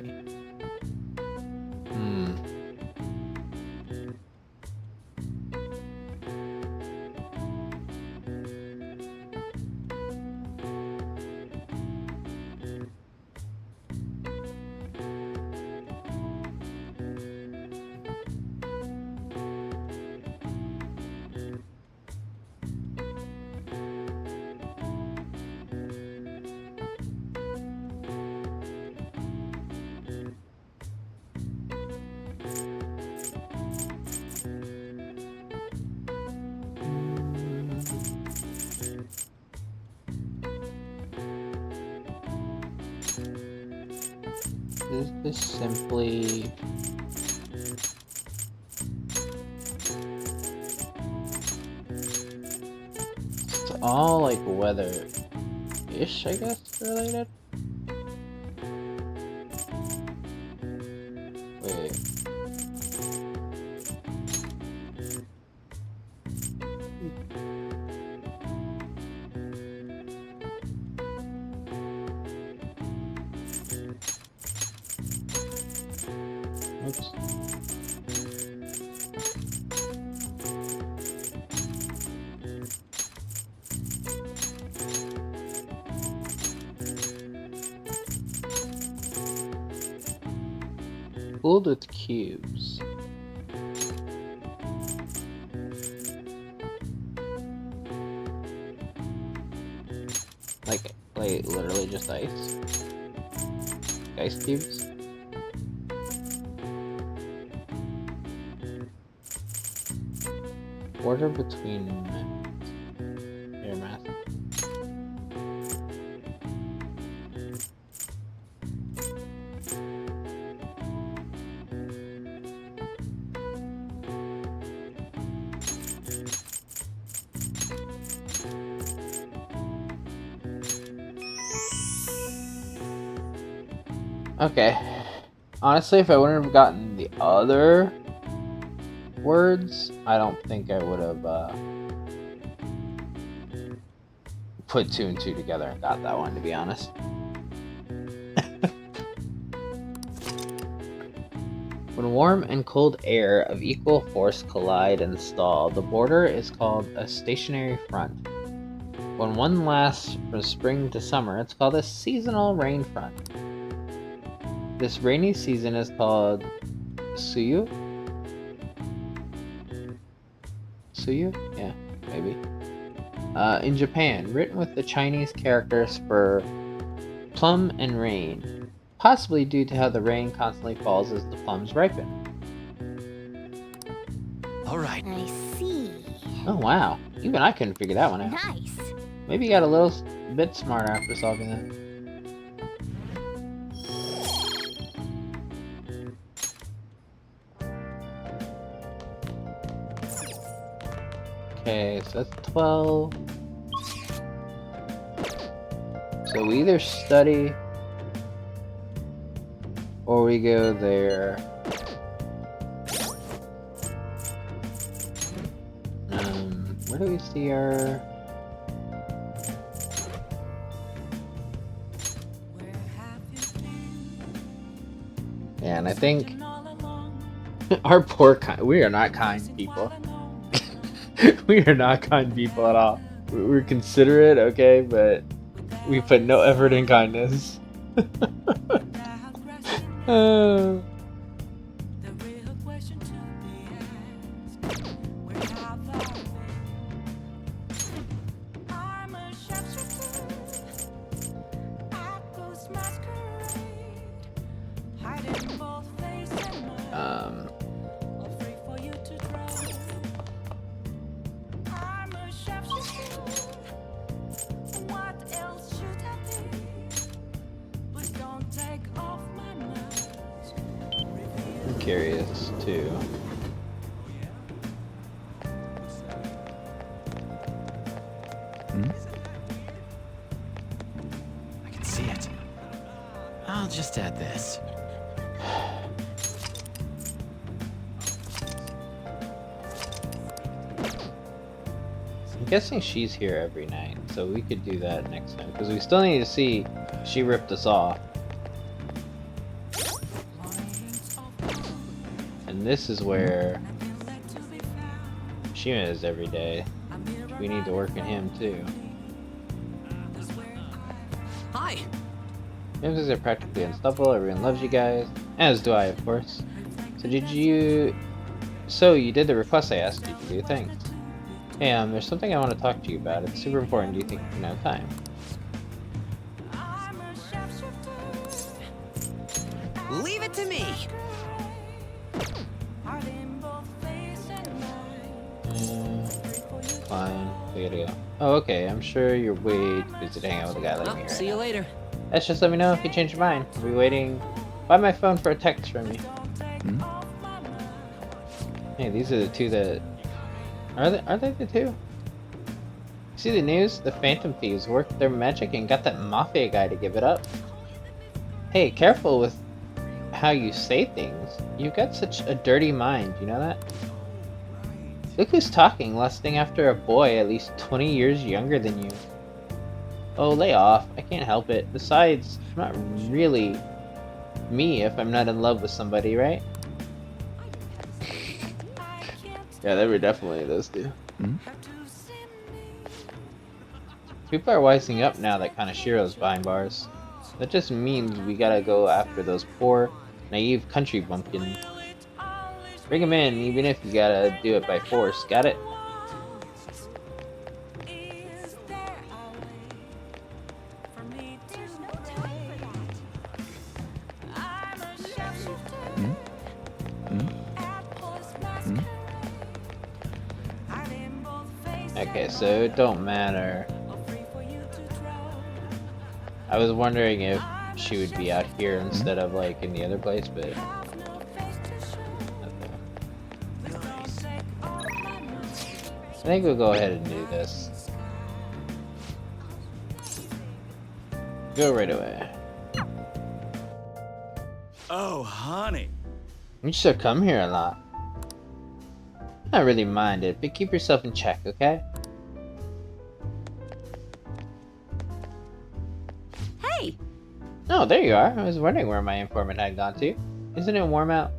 Is this simply... It's all like weather-ish, I guess, related? Wait. Oops. Filled with cubes. Like literally just ice. Ice cubes. Border between air mass. Okay. Honestly, if I wouldn't have gotten the other words, I don't think I would have put 2 and 2 together and got that one, to be honest. When warm and cold air of equal force collide and stall, the border is called a stationary front. When one lasts from spring to summer, it's called a seasonal rain front. This rainy season is called Suyu. Suyu? Yeah, maybe. In Japan, written with the Chinese characters for plum and rain, possibly due to how the rain constantly falls as the plums ripen. All right. I see. Oh wow, even I couldn't figure that one out. Nice. Maybe you got a little bit smarter after solving that. Okay, so that's 12. So we either study or we go there. Where do we see our... Yeah, and I think our poor we are not kind people. We are not kind people at all. We're considerate, okay, but we put no effort in kindness. curious too. I can see it. I'll just add this. I'm guessing she's here every night, so we could do that next time, because we still need to see if she ripped us off. And this is where Shima is every day. We need to work on him too. Hi. Games are practically unstoppable, everyone loves you guys. As do I, of course. So you did the request I asked you to do, thanks. Hey, there's something I want to talk to you about. It's super important. Do you think you can have time? Leave it to me. Fine. We gotta go. Oh, okay. I'm sure you're way too busy to hang out with a guy like me right See you now. later. Let's just let me know if you change your mind. I'll be waiting by my phone for a text from you. Hey, these are the two that... Are they the two? See the news? The Phantom Thieves worked their magic and got that Mafia guy to give it up. Hey, careful with how you say things. You've got such a dirty mind, you know that? Look who's talking, lusting after a boy at least 20 years younger than you. Oh, lay off. I can't help it. Besides, I'm not really me if I'm not in love with somebody, right? Yeah, they were definitely those two. People are wising up now that Kanashiro's behind bars. That just means we gotta go after those poor, naive country bumpkins. Bring him in, even if you gotta do it by force. Got it? Okay, so it don't matter. I was wondering if she would be out here instead of like in the other place, but okay. I think we'll go ahead and do this. Go right away. Oh, honey. You should come here a lot. I don't really mind it, but keep yourself in check, okay? Hey! Oh, there you are. I was wondering where my informant had gone to. Isn't it warm out?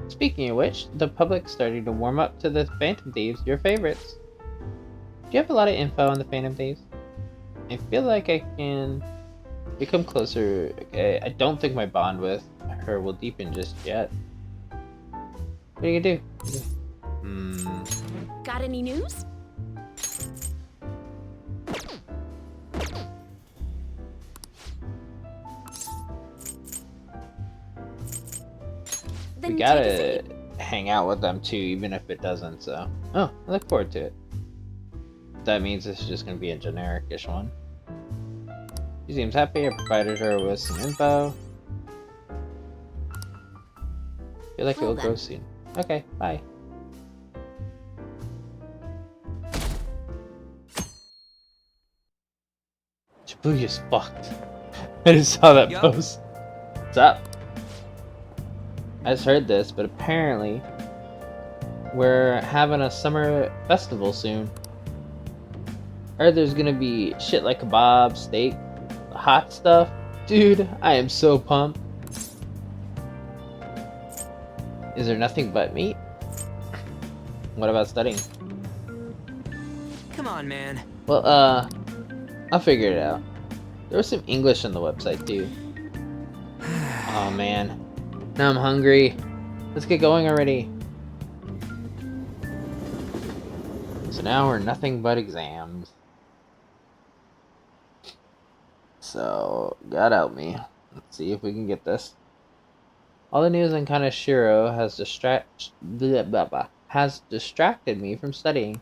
Speaking of which, the public's starting to warm up to the Phantom Thieves, your favorites. Do you have a lot of info on the Phantom Thieves? I feel like I can become closer. Okay, I don't think my bond with her will deepen just yet. What are you gonna do? Got any news? We Then gotta take a seat. hang out with them too, even if it doesn't, so. Oh, I look forward to it. That means this is just gonna be a generic-ish one. She seems happy. I provided her with some info. Feel like Well it'll go then. soon. Okay, bye. Shibuya's fucked. I just saw that Yup. post. What's up? I just heard this, but apparently we're having a summer festival soon. Heard there's gonna be shit like kebab, steak, hot stuff. Dude, I am so pumped. Is there nothing but meat? What about studying? Come on, man. Well, I'll figure it out. There was some English on the website too. Oh man. Now I'm hungry. Let's get going already. So now we're nothing but exams. So, God help me. Let's see if we can get this. All the news on Kanashiro has distracted me from studying.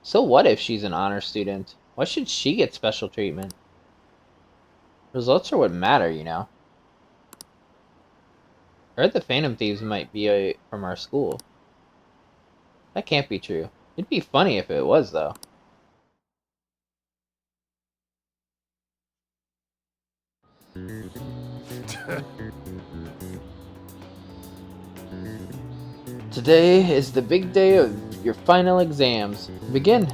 So what if she's an honor student? Why should she get special treatment? Results are what matter, you know. I heard the Phantom Thieves might be from our school. That can't be true. It'd be funny if it was, though. Today is the big day of your final exams. Begin.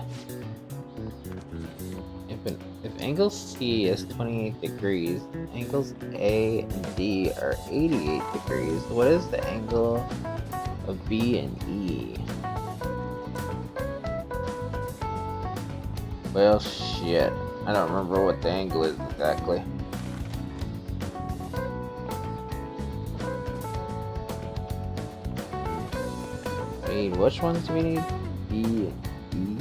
If angle C is 28 degrees, angles A and D are 88 degrees, what is the angle of B and E? Well, shit. I don't remember what the angle is exactly. Which ones do we need? B and E.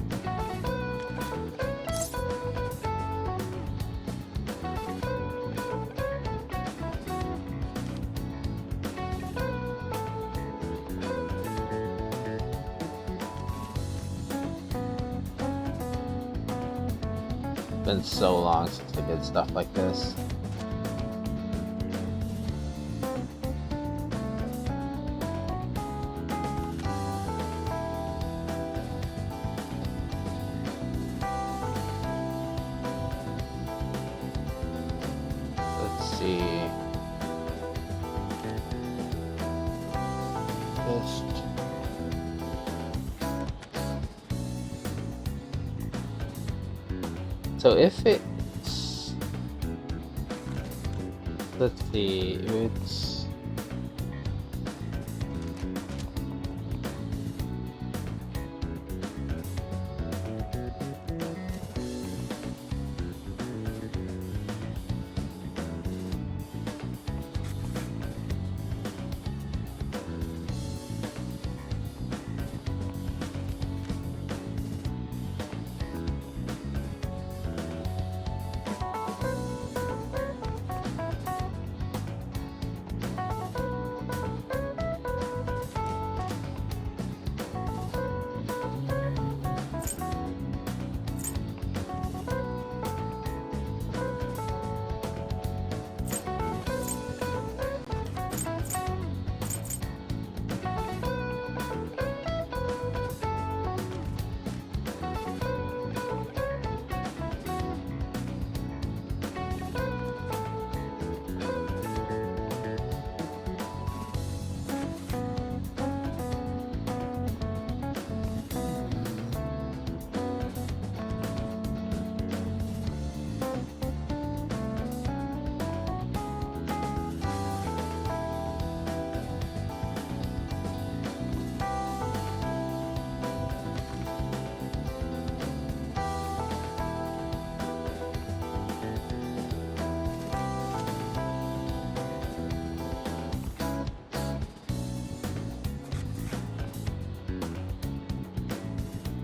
It's been so long since I did stuff like this. So if it's, let's see, if it's,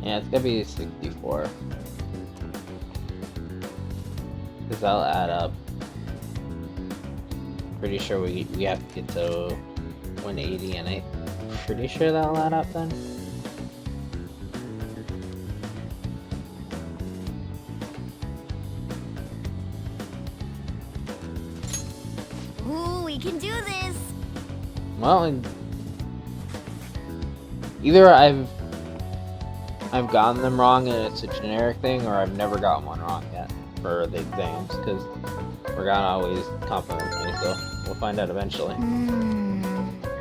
yeah, it's gonna be 64. Because that'll add up. Pretty sure we have to get to 180, and I'm pretty sure that'll add up then. Ooh, we can do this! Well, either I've gotten them wrong and it's a generic thing, or I've never gotten one wrong yet for the exams, because Morgana always compliments me, so we'll find out eventually.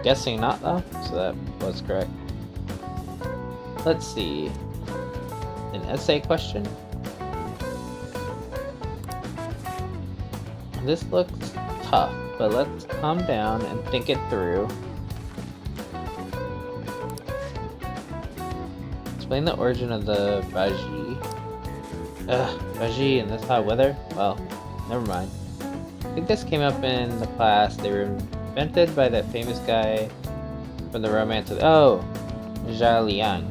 Guessing not, though, so that was correct. Let's see. An essay question. This looks tough, but let's calm down and think it through. Explain the origin of the Baji. Baji in this hot weather? Well, never mind. I think this came up in the class. They were invented by that famous guy from the Romance of... Oh! Zhao Liang.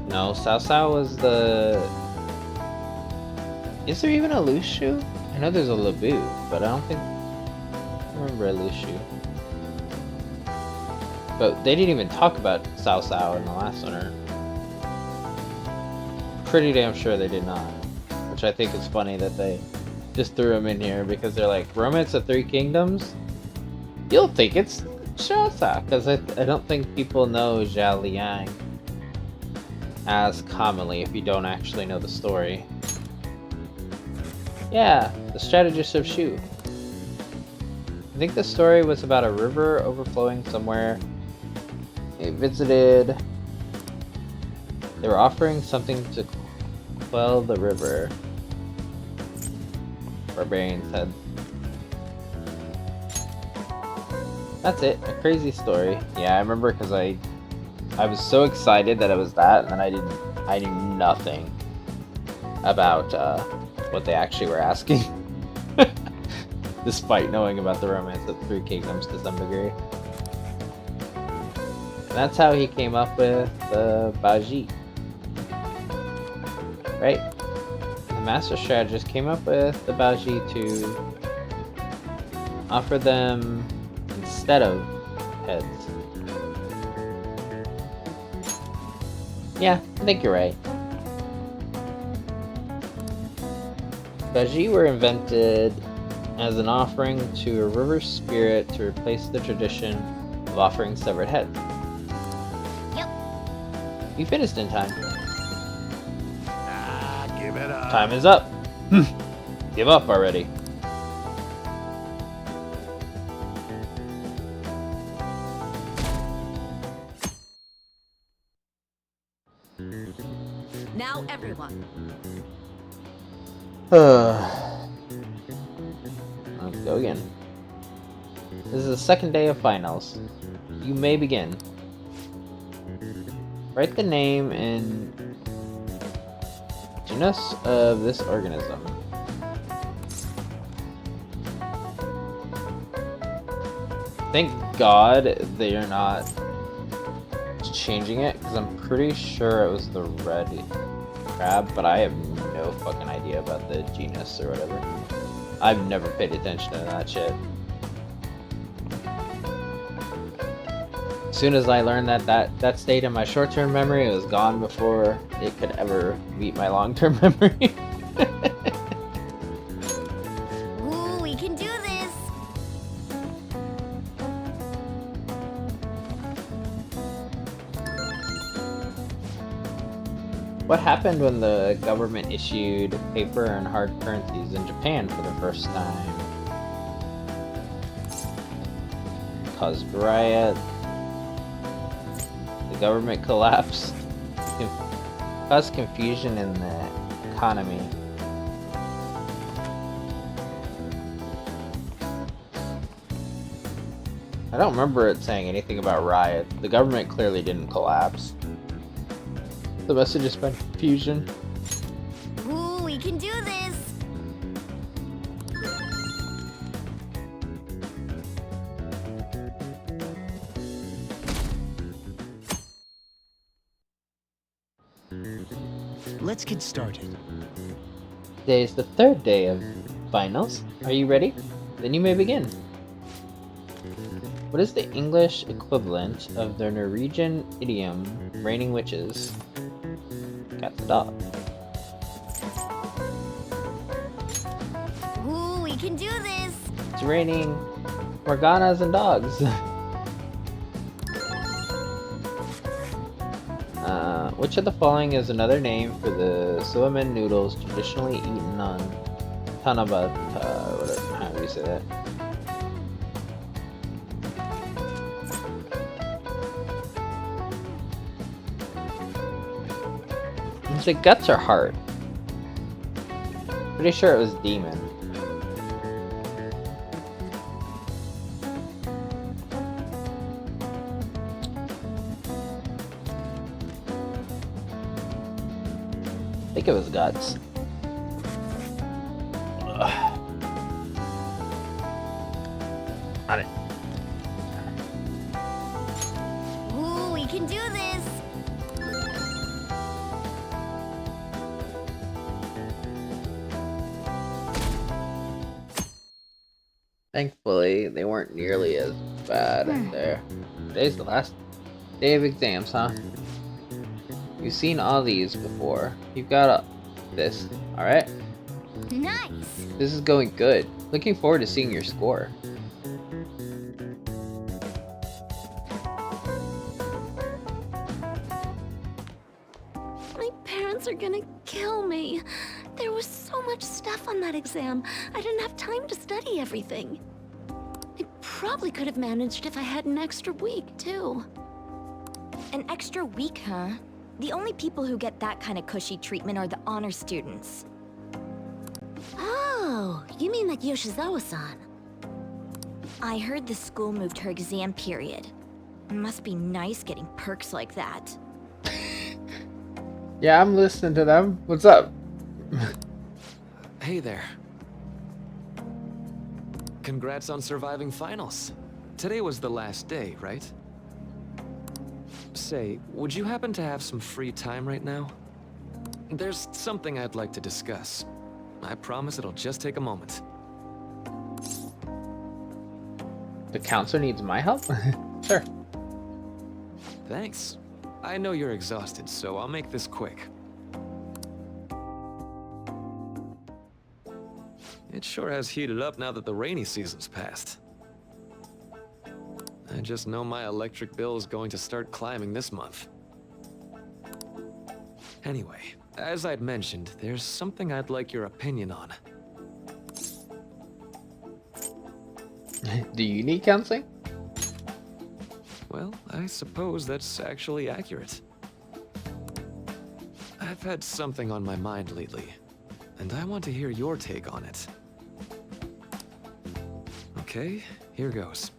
No, Cao Cao was the... Is there even a loose shoe? I know there's a Labu, but I don't think... I remember a loose shoe. But they didn't even talk about Cao Cao in the last one, or... Pretty damn sure they did not. Which I think is funny that they just threw him in here, because they're like, Romance of Three Kingdoms? You'll think it's Shasa, because I don't think people know Zhao Liang as commonly if you don't actually know the story. Yeah, the strategist of Shu. I think the story was about a river overflowing somewhere. They visited. They were offering something to quell the river. Barbarian said. That's it. A crazy story. Yeah, I remember because I was so excited that it was that, and then I knew nothing about what they actually were asking. Despite knowing about the romance of Three Kingdoms to some degree. And that's how he came up with the Baji. Right? The master strategist came up with the Baji to offer them instead of heads. Yeah, I think you're right. Baji were invented as an offering to a river spirit to replace the tradition of offering severed heads. Yep. You finished in time. Give it up. Time is up. Give up already. Now everyone. Let's go again. This is the second day of finals. You may begin. Write the name and genus of this organism. Thank God they are not changing it, because I'm pretty sure it was the red crab, but I have no fucking idea about the genus or whatever. I've never paid attention to that shit. As soon as I learned that stayed in my short-term memory, it was gone before it could ever meet my long-term memory. Ooh, we can do this. What happened when the government issued paper and hard currencies in Japan for the first time? Caused riot. The government collapsed. Caused confusion in the economy. I don't remember it saying anything about riot. The government clearly didn't collapse. The message is about confusion. Ooh, we can do this. Let's get started. Today is the third day of finals. Are you ready? Then you may begin. What is the English equivalent of the Norwegian idiom raining witches? Cat's a dog. Ooh, we can do this. It's raining Morganas and dogs. Which of the following is another name for the suamen noodles traditionally eaten on Tanabata, whatever, how do you say that? Is it guts or heart? Pretty sure it was demon. I think it was guts. Ugh. Got it. Ooh, we can do this. Thankfully, they weren't nearly as bad in there. Today's the last day of exams, huh? You've seen all these before. You've got this, alright? Nice. This is going good. Looking forward to seeing your score. My parents are gonna kill me. There was so much stuff on that exam. I didn't have time to study everything. I probably could have managed if I had an extra week, too. An extra week, huh? The only people who get that kind of cushy treatment are the honor students. Oh, you mean like Yoshizawa-san? I heard the school moved her exam period. Must be nice getting perks like that. Yeah, I'm listening to them. What's up? Hey there. Congrats on surviving finals. Today was the last day, right? Say, would you happen to have some free time right now? There's something I'd like to discuss. I promise it'll just take a moment. The counselor needs my help? Sure. Thanks. I know you're exhausted, so I'll make this quick. It sure has heated up now that the rainy season's passed. I just know my electric bill is going to start climbing this month. Anyway, as I'd mentioned, there's something I'd like your opinion on. Do you need counseling? Well, I suppose that's actually accurate. I've had something on my mind lately, and I want to hear your take on it. Okay, here goes.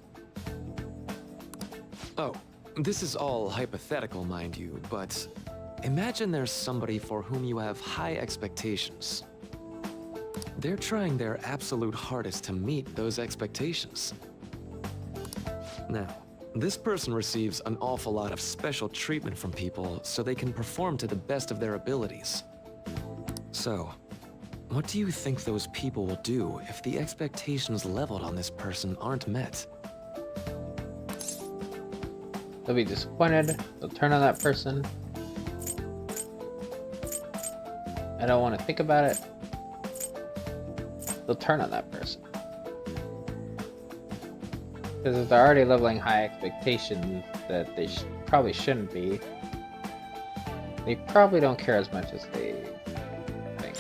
Oh, this is all hypothetical, mind you, but imagine there's somebody for whom you have high expectations. They're trying their absolute hardest to meet those expectations. Now, this person receives an awful lot of special treatment from people so they can perform to the best of their abilities. So, what do you think those people will do if the expectations leveled on this person aren't met? They'll be disappointed. They'll turn on that person. I don't want to think about it. They'll turn on that person. Because if they're already leveling high expectations that they probably shouldn't be, they probably don't care as much as they think.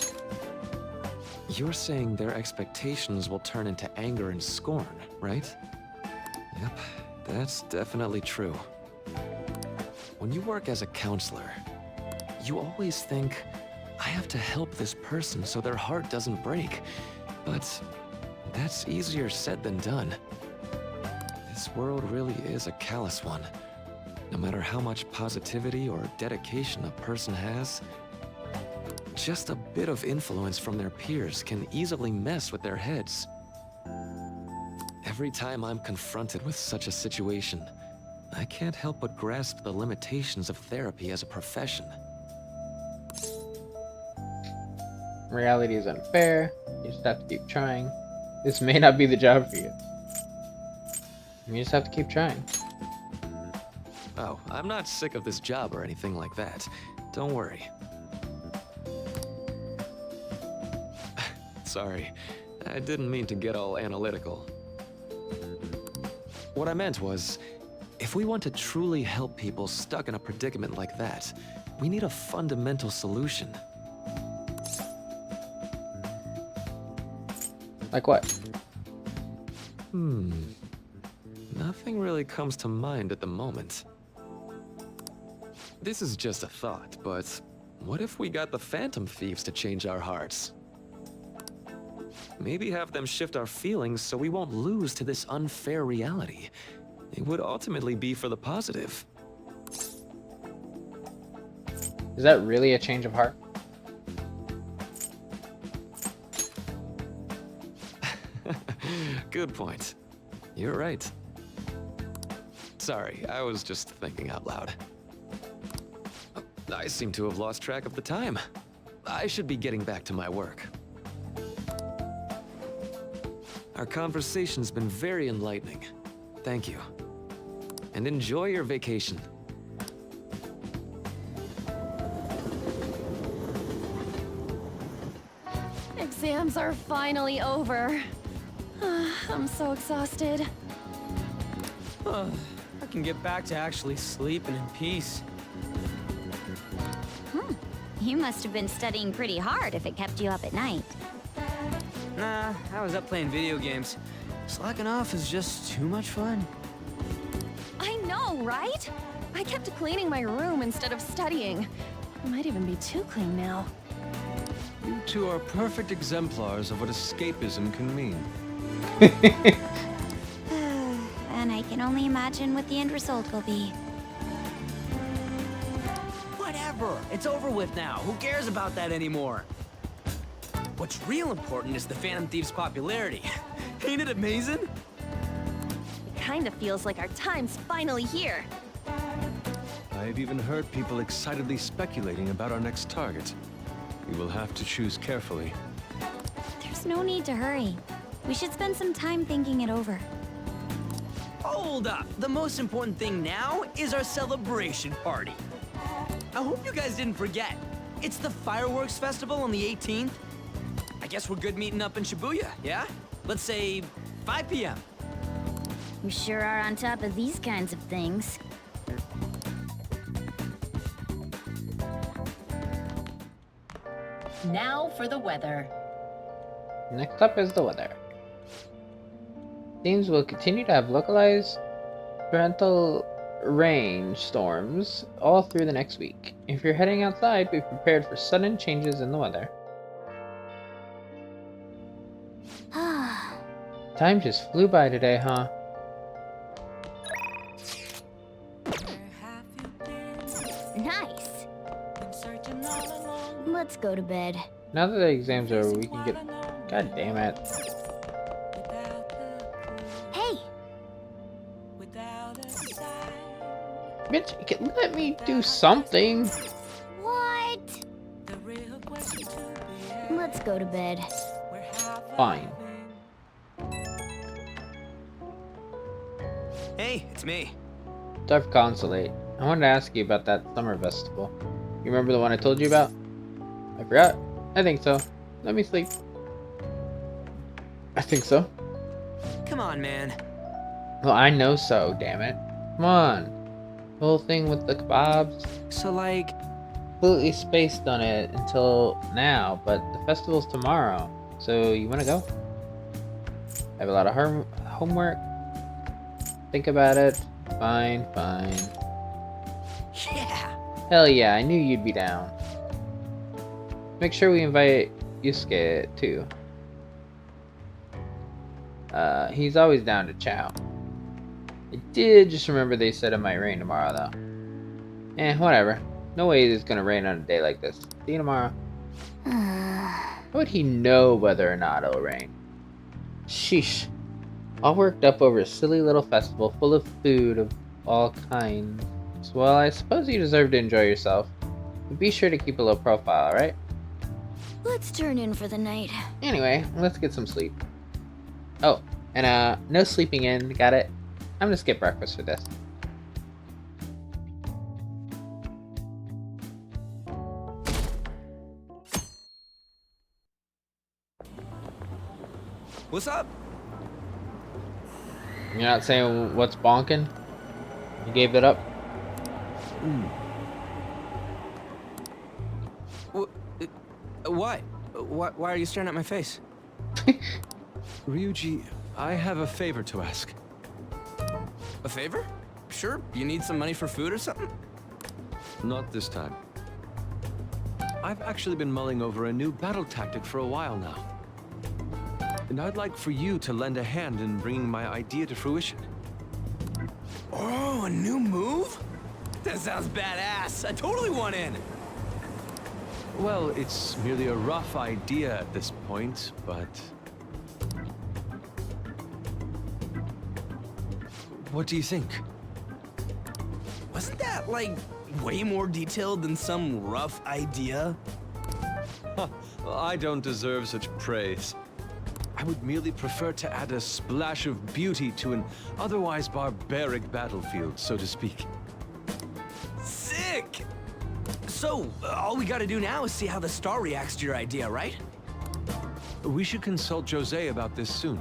You're saying their expectations will turn into anger and scorn, right? Yep, that's definitely true. When you work as a counselor, you always think, I have to help this person so their heart doesn't break. But that's easier said than done. This world really is a callous one. No matter how much positivity or dedication a person has, just a bit of influence from their peers can easily mess with their heads. Every time I'm confronted with such a situation, I can't help but grasp the limitations of therapy as a profession. Reality is unfair. You just have to keep trying. This may not be the job for you. You just have to keep trying. Oh, I'm not sick of this job or anything like that. Don't worry. Sorry, I didn't mean to get all analytical. What I meant was, if we want to truly help people stuck in a predicament like that, we need a fundamental solution. Like what? Nothing really comes to mind at the moment. This is just a thought, but what if we got the Phantom Thieves to change our hearts? Maybe have them shift our feelings so we won't lose to this unfair reality. It would ultimately be for the positive. Is that really a change of heart? Good point. You're right. Sorry, I was just thinking out loud. I seem to have lost track of the time. I should be getting back to my work. Our conversation's been very enlightening. Thank you. And enjoy your vacation. Exams are finally over. I'm so exhausted. I can get back to actually sleeping in peace. You must have been studying pretty hard if it kept you up at night. Nah, I was up playing video games. Slacking off is just too much fun. I know, right? I kept cleaning my room instead of studying. It might even be too clean now. You two are perfect exemplars of what escapism can mean. And I can only imagine what the end result will be. Whatever. It's over with now. Who cares about that anymore? What's real important is the Phantom Thieves' popularity. Ain't it amazing? It kind of feels like our time's finally here. I've even heard people excitedly speculating about our next target. We will have to choose carefully. There's no need to hurry. We should spend some time thinking it over. Hold up. The most important thing now is our celebration party. I hope you guys didn't forget. It's the fireworks festival on the 18th. I guess we're good meeting up in Shibuya, yeah? Let's say 5 p.m. We sure are on top of these kinds of things. Now for the weather. Next up is the weather. Teams will continue to have localized torrential rain storms all through the next week. If you're heading outside, be prepared for sudden changes in the weather. Time just flew by today, huh? Nice. Let's go to bed. Now that the exams are over, we can get... God damn it. Hey! Bitch, you can let me do something. What? Let's go to bed. Fine. Hey, it's me. Dark Consulate. I wanted to ask you about that summer festival. You remember the one I told you about? I forgot. I think so. Let me sleep. I think so. Come on, man. Well, I know so, damn it. Come on. The whole thing with the kebabs. So, like... Completely spaced on it until now, but the festival's tomorrow. So, you wanna go? I have a lot of homework. Think about it. Fine, fine. Yeah! Hell yeah, I knew you'd be down. Make sure we invite Yusuke too. He's always down to chow. I did just remember they said it might rain tomorrow though. Whatever. No way it's gonna rain on a day like this. See you tomorrow. How would he know whether or not it'll rain? Sheesh. All worked up over a silly little festival full of food of all kinds. Well, I suppose you deserve to enjoy yourself. But be sure to keep a low profile, alright? Let's turn in for the night. Anyway, let's get some sleep. Oh, and no sleeping in, got it? I'm gonna skip breakfast for this. What's up? You're not saying what's bonking? You gave it up? What? Why are you staring at my face? Ryuji, I have a favor to ask. A favor? Sure. You need some money for food or something? Not this time. I've actually been mulling over a new battle tactic for a while now. And I'd like for you to lend a hand in bringing my idea to fruition. Oh, a new move? That sounds badass. I totally want in. Well, it's merely a rough idea at this point, but... What do you think? Wasn't that, like, way more detailed than some rough idea? I don't deserve such praise. I would merely prefer to add a splash of beauty to an otherwise barbaric battlefield, so to speak. Sick! So, all we gotta do now is see how the star reacts to your idea, right? We should consult Jose about this soon.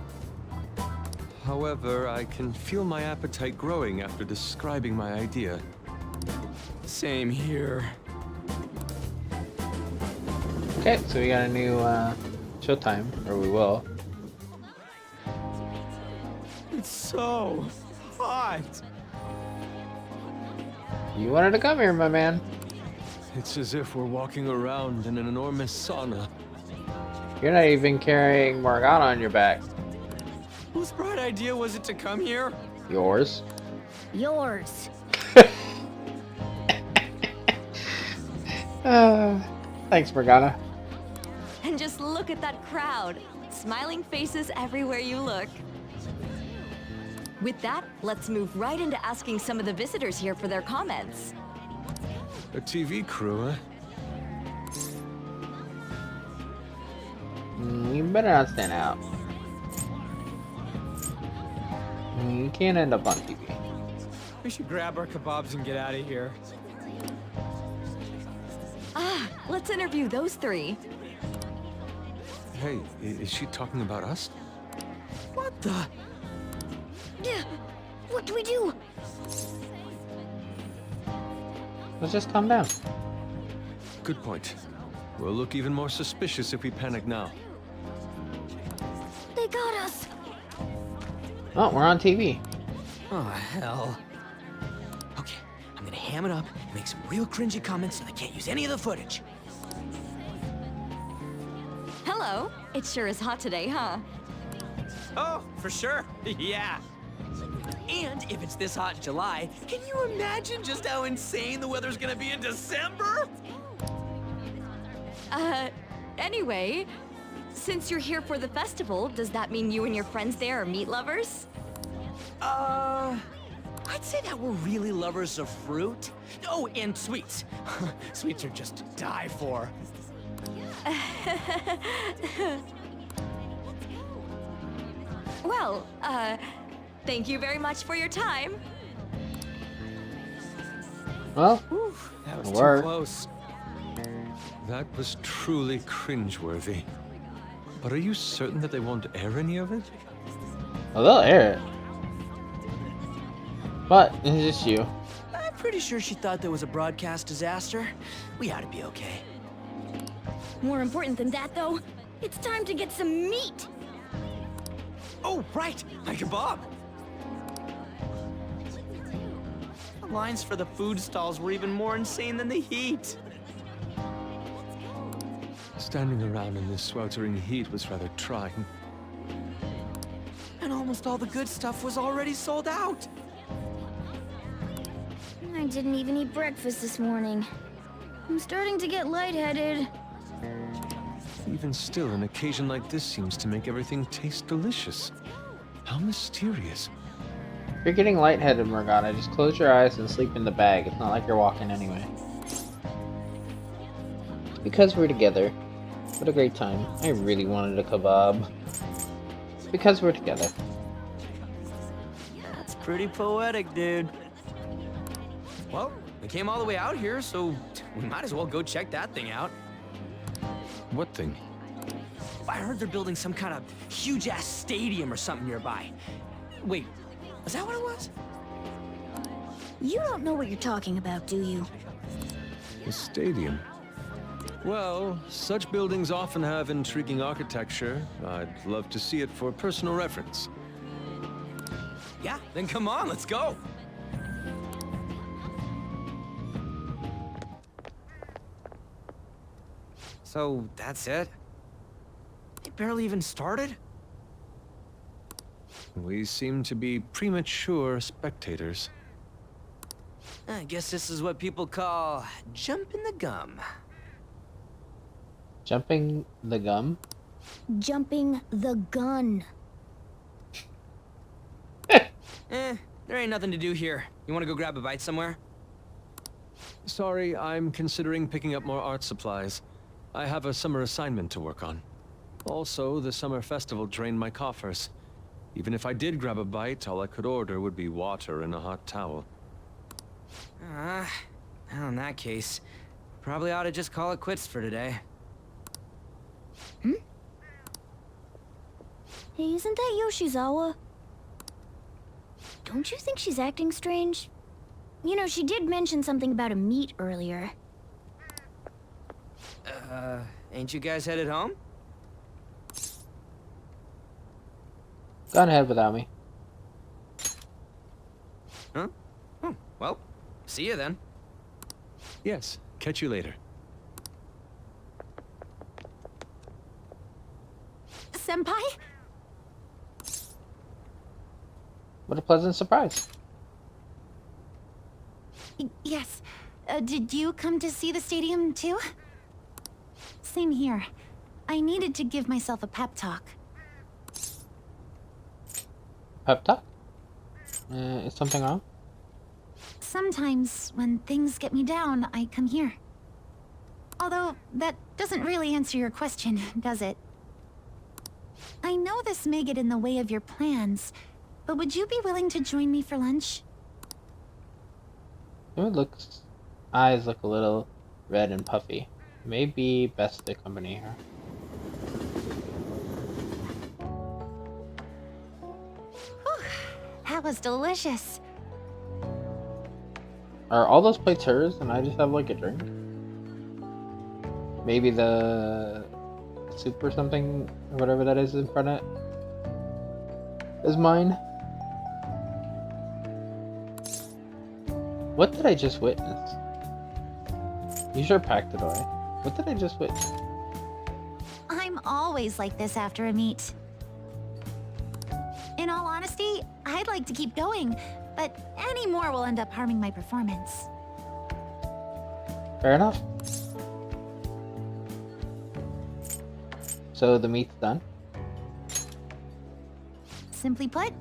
However, I can feel my appetite growing after describing my idea. Same here. Okay, so we got a new showtime, or we will. It's so hot. You wanted to come here, my man. It's as if we're walking around in an enormous sauna. You're not even carrying Morgana on your back. Whose bright idea was it to come here? Yours. Yours. Thanks, Morgana. And just look at that crowd. Smiling faces everywhere you look. With that, let's move right into asking some of the visitors here for their comments. A TV crew, eh? You better not stand out. You can't end up on TV. We should grab our kebabs and get out of here. Ah, let's interview those three. Hey, is she talking about us? What the? What do we do? Let's just calm down. Good point. We'll look even more suspicious if we panic now. They got us. Oh, we're on TV. Oh, hell. Okay, I'm gonna ham it up and make some real cringy comments so they can't use any of the footage. Hello. It sure is hot today, huh? Oh, for sure. Yeah. And if it's this hot in July, can you imagine just how insane the weather's gonna be in December? Anyway, since you're here for the festival, does that mean you and your friends there are meat lovers? I'd say that we're really lovers of fruit. Oh, and sweets. Sweets are just to die for. Well, thank you very much for your time. Well, That was Work. too close. That was truly cringeworthy. But are you certain that they won't air any of it? well, they'll air it. But it's just you. I'm pretty sure she thought there was a broadcast disaster. We ought to be okay. More important than that, though, it's time to get some meat. Oh, right, my kebab. The lines for the food stalls were even more insane than the heat. Standing around in this sweltering heat was rather trying. And almost all the good stuff was already sold out. I didn't even eat breakfast this morning. I'm starting to get lightheaded. Even still, an occasion like this seems to make everything taste delicious. How mysterious. If you're getting lightheaded, Morgana, just close your eyes and sleep in the bag. It's not like you're walking anyway. Because we're together. What a great time. I really wanted a kebab. Because we're together. That's pretty poetic, dude. Well, we came all the way out here, so we might as well go check that thing out. What thing? I heard they're building some kind of huge-ass stadium or something nearby. Wait, is that what it was? You don't know what you're talking about, do you? A stadium. Well, such buildings often have intriguing architecture. I'd love to see it for personal reference. Yeah, then come on, let's go. So, that's it? They barely even started? We seem to be premature spectators. I guess this is what people call jumping the gum. Jumping the gum? Jumping the gun. There ain't nothing to do here. You wanna go grab a bite somewhere? Sorry, I'm considering picking up more art supplies. I have a summer assignment to work on. Also, the summer festival drained my coffers. Even if I did grab a bite, all I could order would be water and a hot towel. Well, in that case, probably ought to just call it quits for today. Hey, isn't that Yoshizawa? Don't you think she's acting strange? You know, she did mention something about a meat earlier. Ain't you guys headed home? Gone ahead without me. Huh? Oh, well, see you then. Yes, catch you later. Senpai? What a pleasant surprise. Yes. Did you come to see the stadium too? Same here. I needed to give myself a pep talk. Pep talk? Is something wrong? Sometimes, when things get me down, I come here. Although, that doesn't really answer your question, does it? I know this may get in the way of your plans, but would you be willing to join me for lunch? Eyes look a little red and puffy. Maybe best to accompany her. Whew, that was delicious. Are all those plates hers and I just have like a drink? Maybe the soup or something, or whatever that is in front of it, is mine. What did I just witness? You sure packed it away. What did I just witness? I'm always like this after a meet. In all honesty, I'd like to keep going, but any more will end up harming my performance. Fair enough. So the meat's done? Simply put,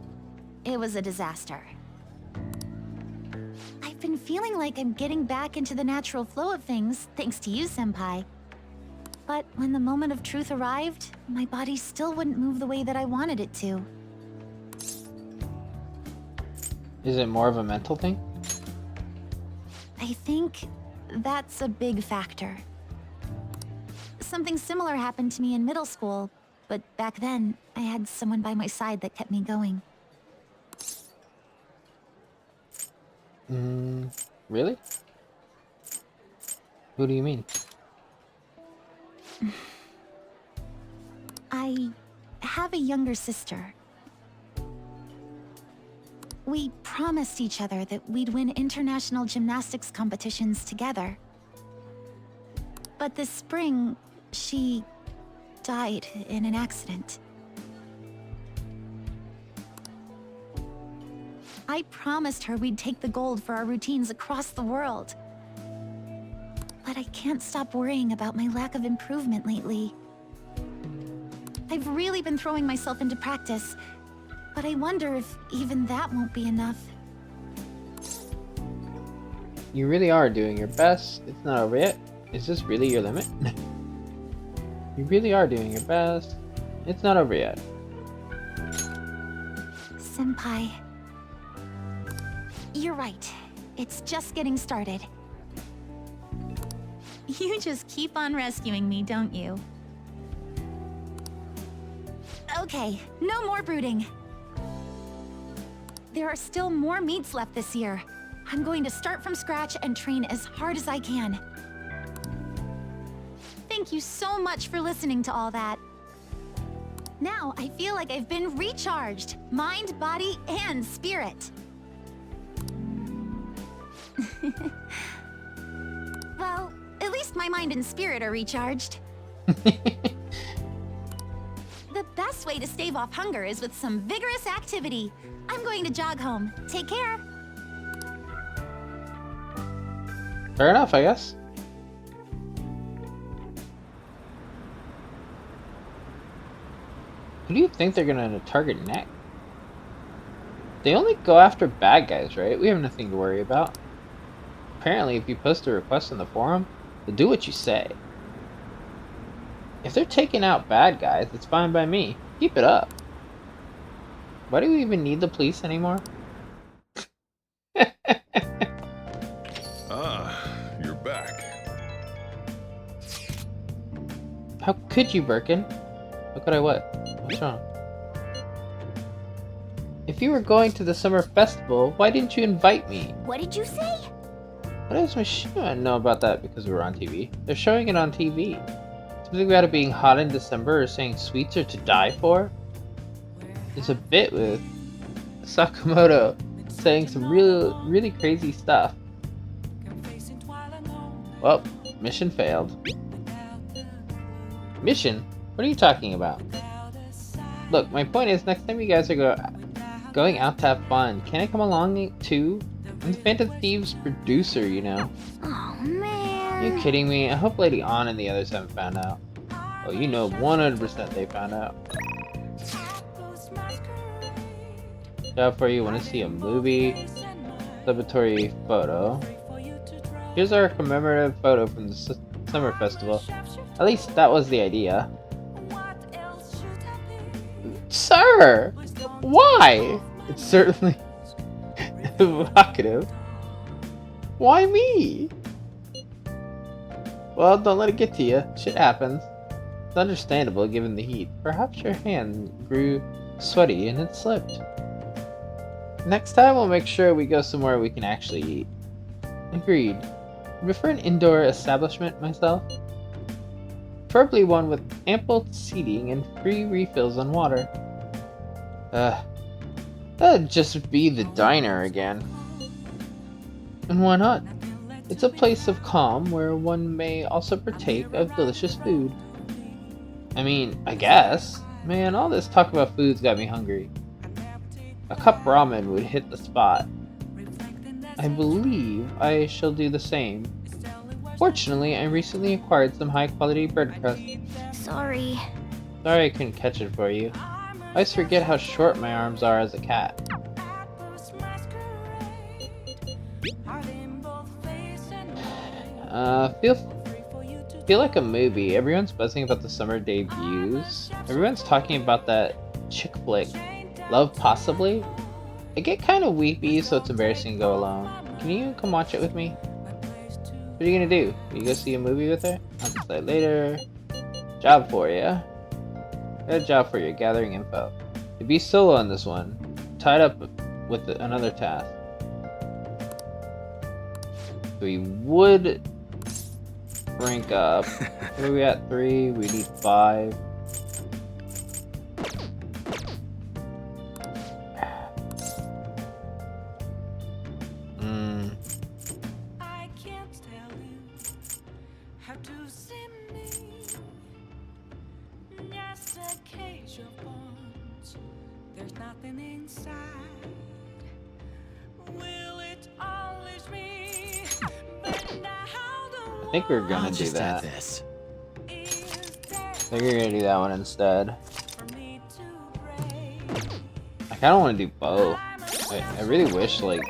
it was a disaster. I've been feeling like I'm getting back into the natural flow of things, thanks to you, Senpai. But when the moment of truth arrived, my body still wouldn't move the way that I wanted it to. Is it more of a mental thing? I think that's a big factor. Something similar happened to me in middle school, but back then, I had someone by my side that kept me going. Really? Who do you mean? I have a younger sister. We promised each other that we'd win international gymnastics competitions together. But this spring, she died in an accident. I promised her we'd take the gold for our routines across the world. But I can't stop worrying about my lack of improvement lately. I've really been throwing myself into practice, but I wonder if even that won't be enough. You really are doing your best. It's not over yet. Is this really your limit? You really are doing your best. It's not over yet. Senpai. You're right. It's just getting started. You just keep on rescuing me, don't you? Okay, no more brooding. There are still more meets left this year. I'm going to start from scratch and train as hard as I can. Thank you so much for listening to all that. Now I feel like I've been recharged, mind, body, and spirit. Well, at least my mind and spirit are recharged. The best way to stave off hunger is with some vigorous activity. I'm going to jog home. Take care. Fair enough, I guess. Who do you think they're gonna target next? They only go after bad guys, right? We have nothing to worry about. Apparently, if you post a request in the forum, they'll do what you say. If they're taking out bad guys, it's fine by me. Keep it up. Why do we even need the police anymore? You're back. How could you, Birkin? How could I what? What's wrong? If you were going to the summer festival, why didn't you invite me? What did you say? What does Mishima know about that because we were on TV? They're showing it on TV. Something about it being hot in December or saying sweets are to die for? There's a bit with Sakamoto saying some really crazy stuff. Well, mission failed. Mission? What are you talking about? Look, my point is, next time you guys are going out to have fun, can I come along too? I'm the Phantom Thieves producer, you know. Oh man. Are you kidding me? I hope Lady Ann and the others haven't found out. Oh, you know 100% they found out. Job for you, want to see a movie? Celebratory photo. Here's our commemorative photo from the summer festival. At least that was the idea. Sir! Why? It's certainly evocative. Why me? Well, don't let it get to you. Shit happens. It's understandable given the heat. Perhaps your hand grew sweaty and it slipped. Next time we'll make sure we go somewhere we can actually eat. Agreed. I prefer an indoor establishment myself. Preferably one with ample seating and free refills on water. That'd just be the diner again. And why not? It's a place of calm where one may also partake of delicious food. I mean, I guess. Man, all this talk about food's got me hungry. A cup ramen would hit the spot. I believe I shall do the same. Fortunately, I recently acquired some high-quality bread crust. Sorry. Sorry I couldn't catch it for you. I always forget how short my arms are as a cat. Feel like a movie. Everyone's buzzing about the summer debuts. Everyone's talking about that chick flick, Love Possibly. I get kind of weepy, so it's embarrassing to go alone. Can you come watch it with me? What are you gonna do? You go see a movie with her? I'll decide later. Job for you. Got a job for you, gathering info. To be solo on this one, tied up with another task. So we would rank up. What are we at? 3. We need 5. I think we're gonna do that. I think we're gonna do that one instead. I kinda wanna do both. I really wish, like,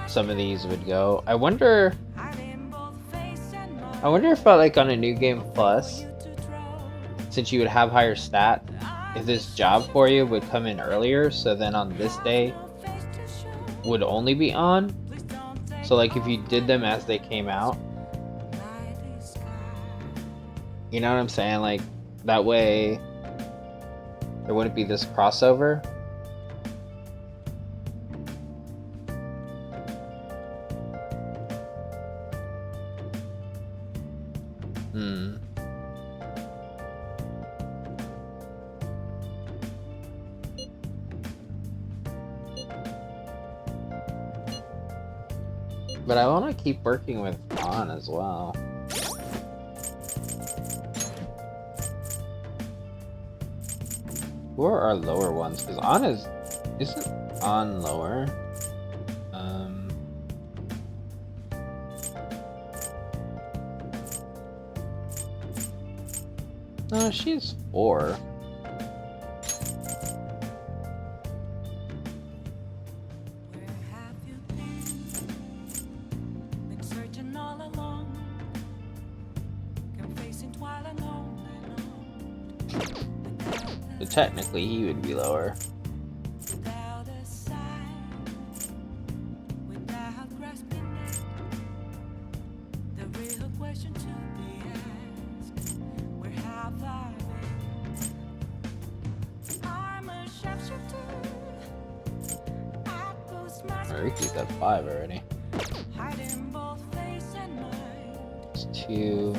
some of these would go. I wonder if, like, on a New Game Plus, since you would have higher stats, if this job for you would come in earlier, so then on this day would only be on. So, like, if you did them as they came out, you know what I'm saying? Like, that way there wouldn't be this crossover. But I want to keep working with Ann as well. Who are our lower ones? Because Ann isn't Ann lower? No, she's 4. So technically, he would be lower. Ricky's at 5 already. those two.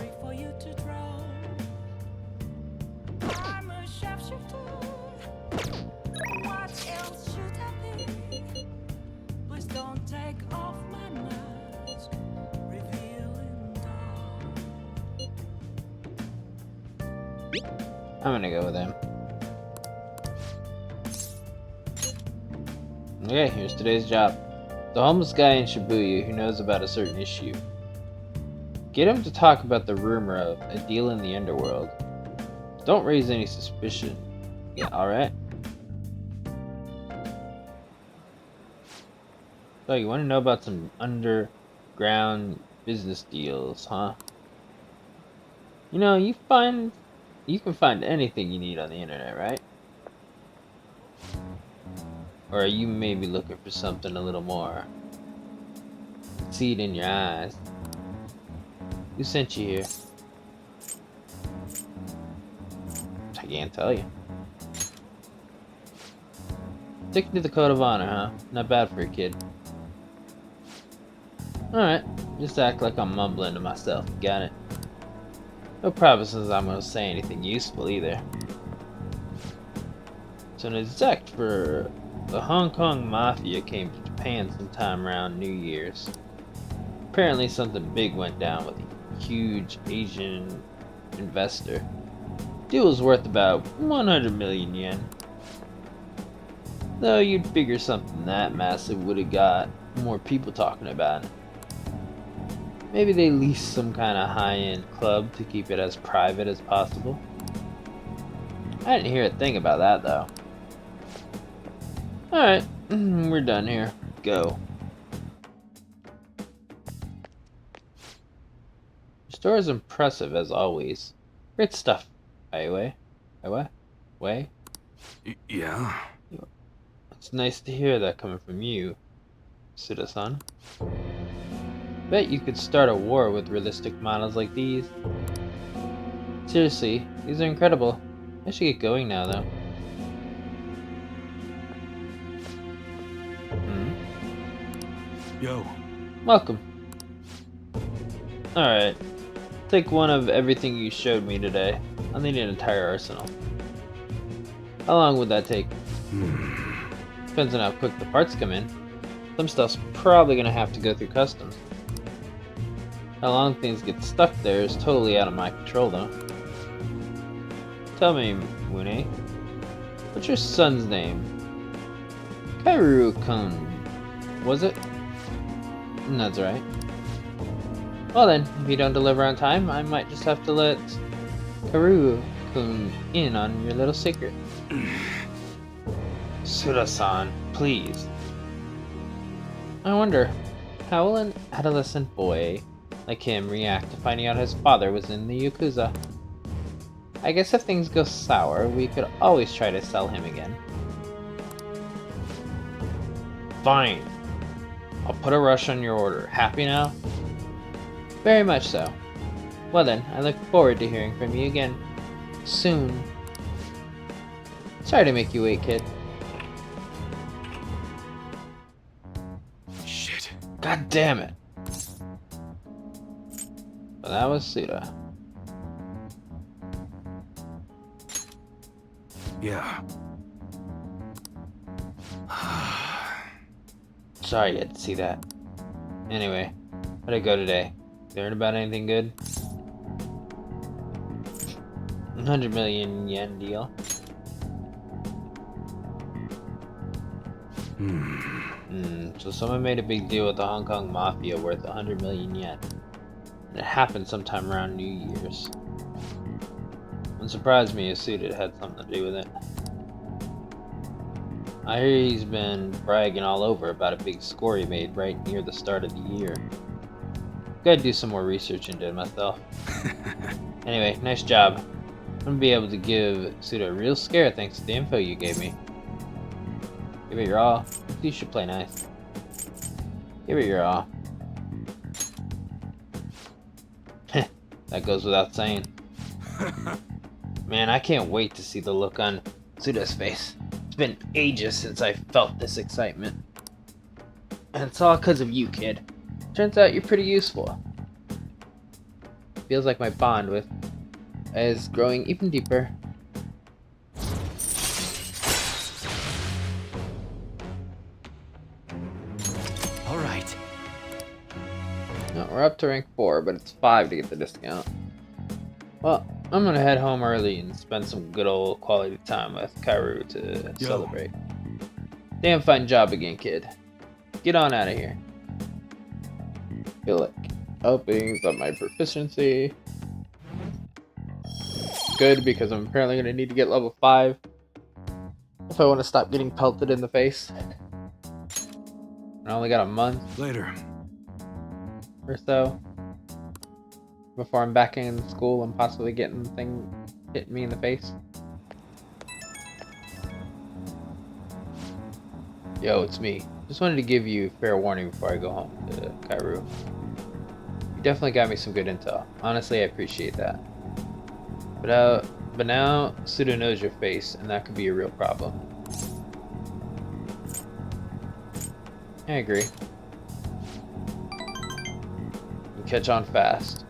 I'm gonna go with him. Okay, here's today's job. The homeless guy in Shibuya who knows about a certain issue. Get him to talk about the rumor of a deal in the underworld. Don't raise any suspicion. Yeah, alright? So you want to know about some underground business deals, huh? You know, you can find anything you need on the internet, right? Or are you maybe looking for something a little more? See it in your eyes. Who sent you here? I can't tell you. Sticking to the code of honor, huh? Not bad for a kid. Alright, just act like I'm mumbling to myself. Got it? No promises I'm gonna say anything useful either. So an exec for the Hong Kong Mafia came to Japan sometime around New Year's. Apparently something big went down with a huge Asian investor. Deal was worth about 100 million yen. Though you'd figure something that massive would have got more people talking about it. Maybe they leased some kind of high-end club to keep it as private as possible. I didn't hear a thing about that though. Alright, we're done here. Go. Your store is impressive as always. Great stuff. Way? Yeah? It's nice to hear that coming from you, Suda-san. Bet you could start a war with realistic models like these. Seriously, these are incredible. I should get going now though. Yo. Welcome. Alright. Take one of everything you showed me today. I'll need an entire arsenal. How long would that take? Depends on how quick the parts come in. Some stuff's probably gonna have to go through customs. How long things get stuck there is totally out of my control though. Tell me, Mune, what's your son's name? Kaoru-kun, was it? That's right. Well then, if you don't deliver on time, I might just have to let Kaoru-kun in on your little secret. Suda-san, please. I wonder, how will an adolescent boy like him react to finding out his father was in the Yakuza? I guess if things go sour, we could always try to sell him again. Fine. I'll put a rush on your order. Happy now? Very much so. Well then, I look forward to hearing from you again. Soon. Sorry to make you wait, kid. Shit. God damn it. Well, that was Suda. Yeah. Sorry you had to see that. Anyway, how'd it go today? Learn about anything good? 100 million yen deal. So someone made a big deal with the Hong Kong Mafia worth 100 million yen. And it happened sometime around New Year's. Wouldn't surprise me if Suda had something to do with it. I hear he's been bragging all over about a big score he made right near the start of the year. Gotta do some more research into it myself. Anyway, nice job. I'm gonna be able to give Suda a real scare thanks to the info you gave me. Give it your all. You should play nice. Give it your all. That goes without saying. Man, I can't wait to see the look on Suda's face. It's been ages since I felt this excitement. And it's all because of you, kid. Turns out you're pretty useful. feels like my bond with is growing even deeper. All right. No, we're up to rank 4, but it's 5 to get the discount. Well, I'm gonna head home early and spend some good old quality time with Kairu to celebrate. Damn fine job again, kid. Get on out of here. Feel like helping up my proficiency. Good, because I'm apparently gonna need to get level 5 if I want to stop getting pelted in the face. I only got a month Later. or so before I'm back in school and possibly getting the thing hitting me in the face. Yo, it's me. Just wanted to give you fair warning before I go home to Kairu. You definitely got me some good intel. Honestly, I appreciate that. But now Suda knows your face, and that could be a real problem. I agree. You catch on fast.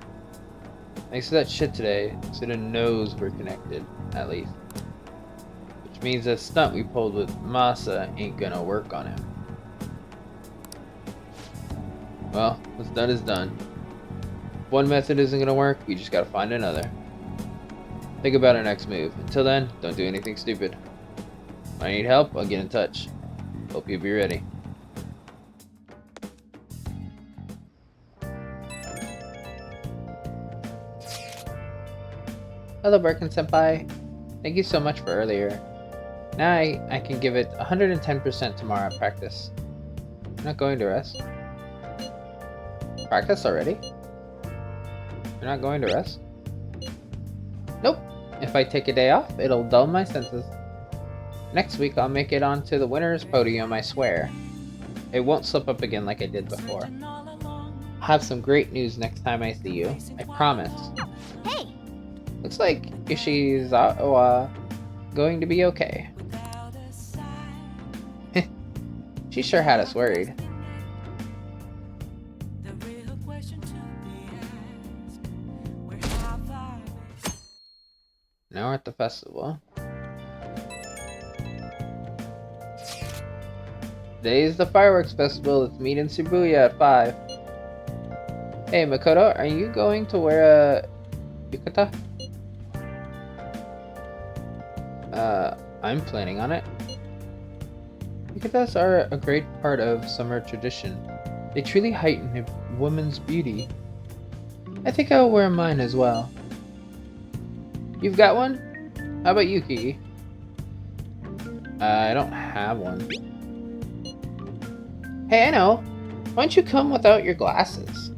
Thanks to that shit today, Suda knows we're connected, at least. Which means that stunt we pulled with Masa ain't gonna work on him. Well, what's done is done. If one method isn't gonna work, we just gotta find another. Think about our next move. Until then, don't do anything stupid. When I need help, I'll get in touch. Hope you'll be ready. Hello, Birkin-senpai. Thank you so much for earlier. Now I can give it 110% tomorrow at practice. I'm not going to rest. Practice already? You're not going to rest? Nope. If I take a day off, it'll dull my senses. Next week, I'll make it onto the winner's podium, I swear. It won't slip up again like I did before. I'll have some great news next time I see you. I promise. Hey! Looks like Yoshizawa going to be okay. She sure had us worried. Now we're at the festival. Today is the fireworks festival. Let's meet in Shibuya at 5. Hey Makoto, are you going to wear a yukata? I'm planning on it. Yukatas are a great part of summer tradition. They truly heighten a woman's beauty. I think I'll wear mine as well. You've got one? How about Yuki? I don't have one. Hey, I know. Why don't you come without your glasses?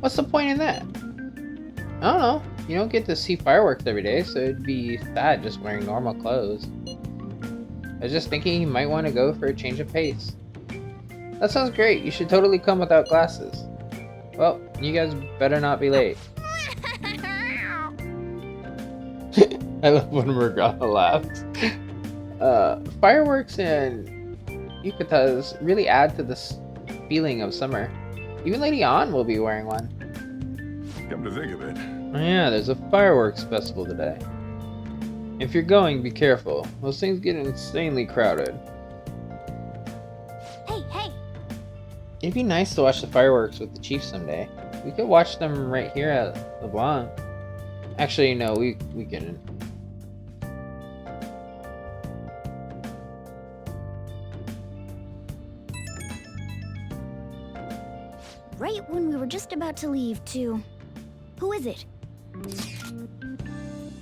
What's the point in that? I don't know. You don't get to see fireworks every day, so it'd be sad just wearing normal clothes. I was just thinking you might want to go for a change of pace. That sounds great. You should totally come without glasses. Well, you guys better not be late. I love when Morgana laughs. Fireworks and yukatas really add to this feeling of summer. Even Lady Ann will be wearing one. Come to think of it. Oh yeah, there's a fireworks festival today. If you're going, be careful. Those things get insanely crowded. Hey! It'd be nice to watch the fireworks with the chief someday. We could watch them right here at LeBlanc. Actually, no, we couldn't. Right when we were just about to leave, too. Who is it?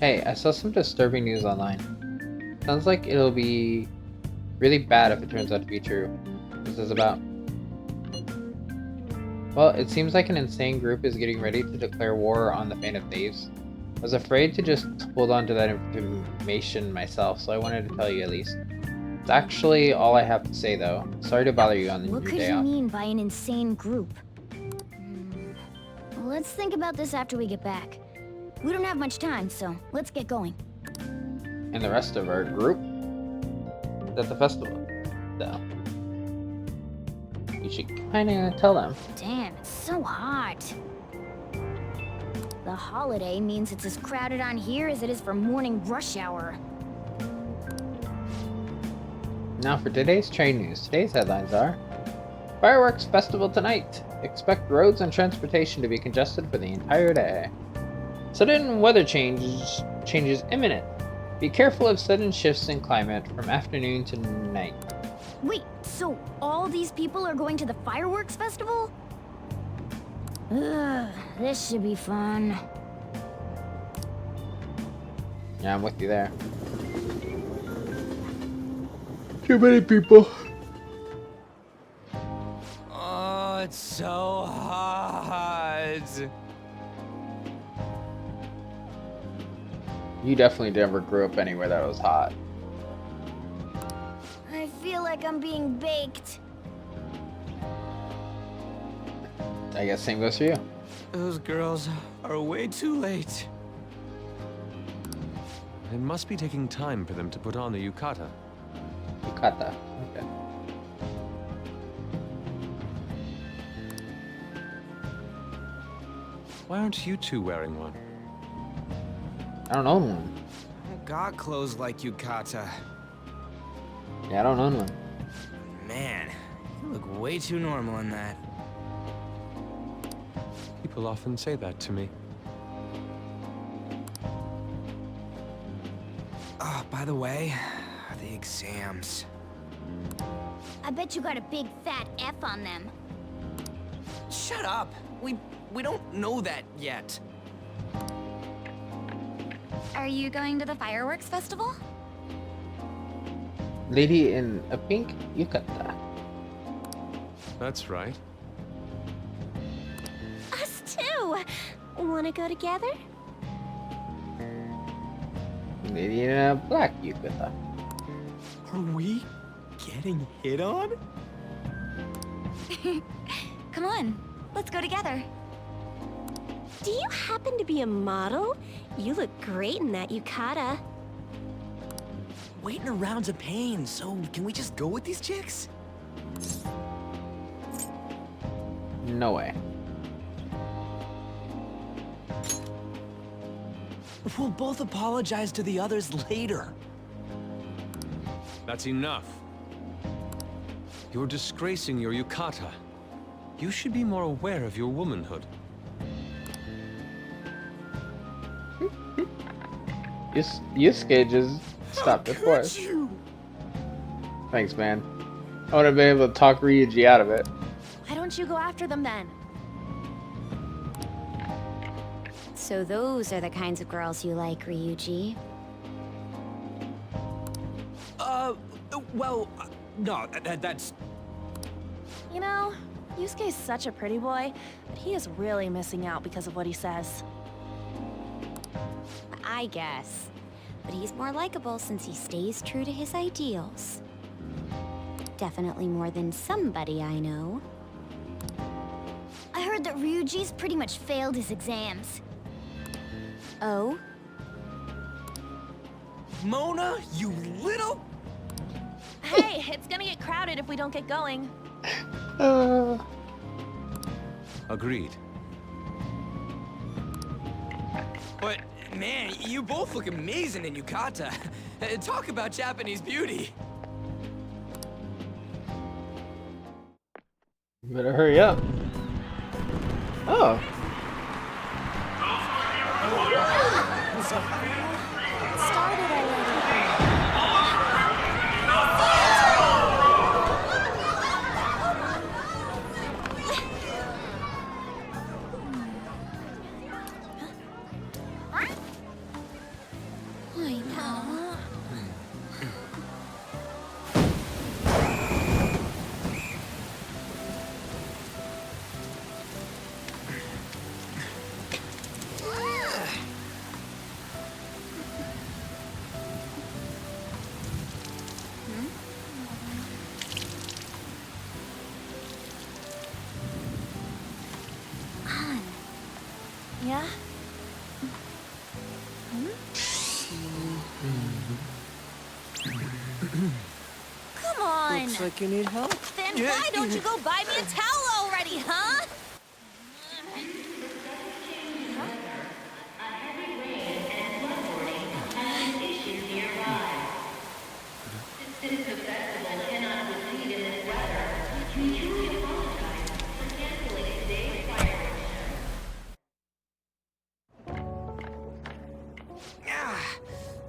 Hey, I saw some disturbing news online. Sounds like it'll be really bad if it turns out to be true. What's this about? Well, it seems like an insane group is getting ready to declare war on the Phantom Thieves. I was afraid to just hold on to that information myself, so I wanted to tell you at least. It's actually all I have to say, though. Sorry to bother you on your day off. What could you mean by an insane group? Let's think about this after we get back. We don't have much time, so let's get going. And the rest of our group is at the festival, though. We should kinda tell them. Damn, it's so hot. The holiday means it's as crowded on here as it is for morning rush hour. Now for today's train news. Today's headlines are: Fireworks Festival tonight. Expect roads and transportation to be congested for the entire day. Sudden weather changes imminent. Be careful of sudden shifts in climate from afternoon to night. Wait, so all these people are going to the fireworks festival? Ugh, this should be fun. Yeah, I'm with you there. Too many people. Oh, it's so hot. You definitely never grew up anywhere that was hot. I feel like I'm being baked. I guess same goes for you. Those girls are way too late. It must be taking time for them to put on the yukata. Yukata. Okay. Why aren't you two wearing one? I don't own one. I got clothes like yukata. Yeah, I don't own one. Man, you look way too normal in that. People often say that to me. Oh, by the way, the exams. I bet you got a big fat F on them. Shut up. We don't know that yet. Are you going to the fireworks festival? Lady in a pink yukata. That's right. Us too! Wanna go together? Lady in a black yukata. Are we getting hit on? Come on, let's go together. Do you happen to be a model? You look great in that yukata. Waiting around's a pain, so can we just go with these chicks? No way. We'll both apologize to the others later. That's enough. You're disgracing your yukata. You should be more aware of your womanhood. Yusuke just stopped it for us. Thanks, man. I would have been able to talk Ryuji out of it. Why don't you go after them then? So those are the kinds of girls you like, Ryuji. Well, no, that's... You know, Yusuke's such a pretty boy, but he is really missing out because of what he says. I guess. But he's more likable since he stays true to his ideals. Definitely more than somebody I know. I heard that Ryuji's pretty much failed his exams. Oh? Mona, you little... Hey, it's gonna get crowded if we don't get going. Agreed. But, man, you both look amazing in yukata. Talk about Japanese beauty. You better hurry up. Oh. Started already. I know. Yeah? Come on! Looks like you need help. Then why don't you go buy me a towel already, huh?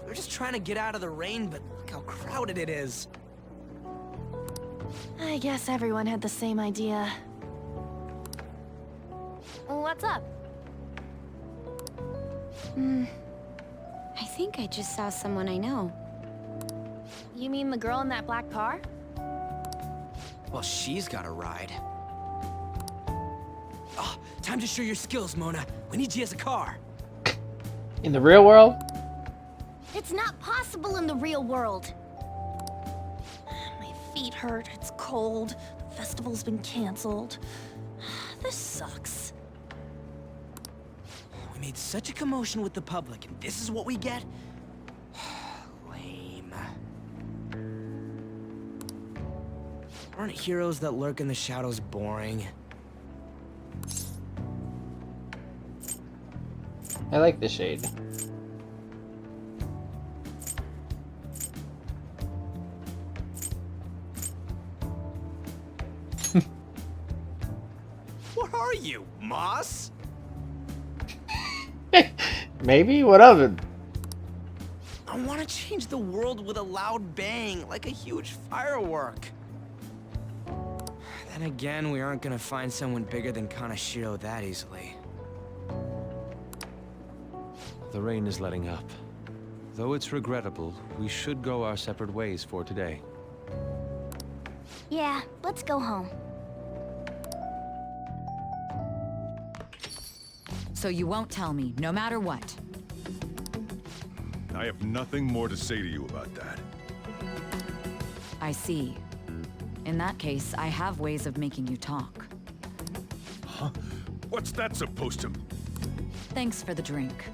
We're just trying to get out of the rain, but look how crowded it is. I guess everyone had the same idea. What's up? I think I just saw someone I know. You mean the girl in that black car? Well, she's got a ride. Oh, time to show your skills, Mona. We need you as a car. In the real world? It's not possible in the real world. My feet hurt, it's cold, the festival's been canceled. This sucks. We made such a commotion with the public, and this is what we get? Lame. Aren't heroes that lurk in the shadows boring? I like the shade. What are you, Moss? Maybe? What of it? I want to change the world with a loud bang, like a huge firework. Then again, we aren't gonna find someone bigger than Kanashiro that easily. The rain is letting up. Though it's regrettable, we should go our separate ways for today. Yeah, let's go home. So you won't tell me, no matter what? I have nothing more to say to you about that. I see. In that case, I have ways of making you talk. Huh? What's that supposed to... Thanks for the drink.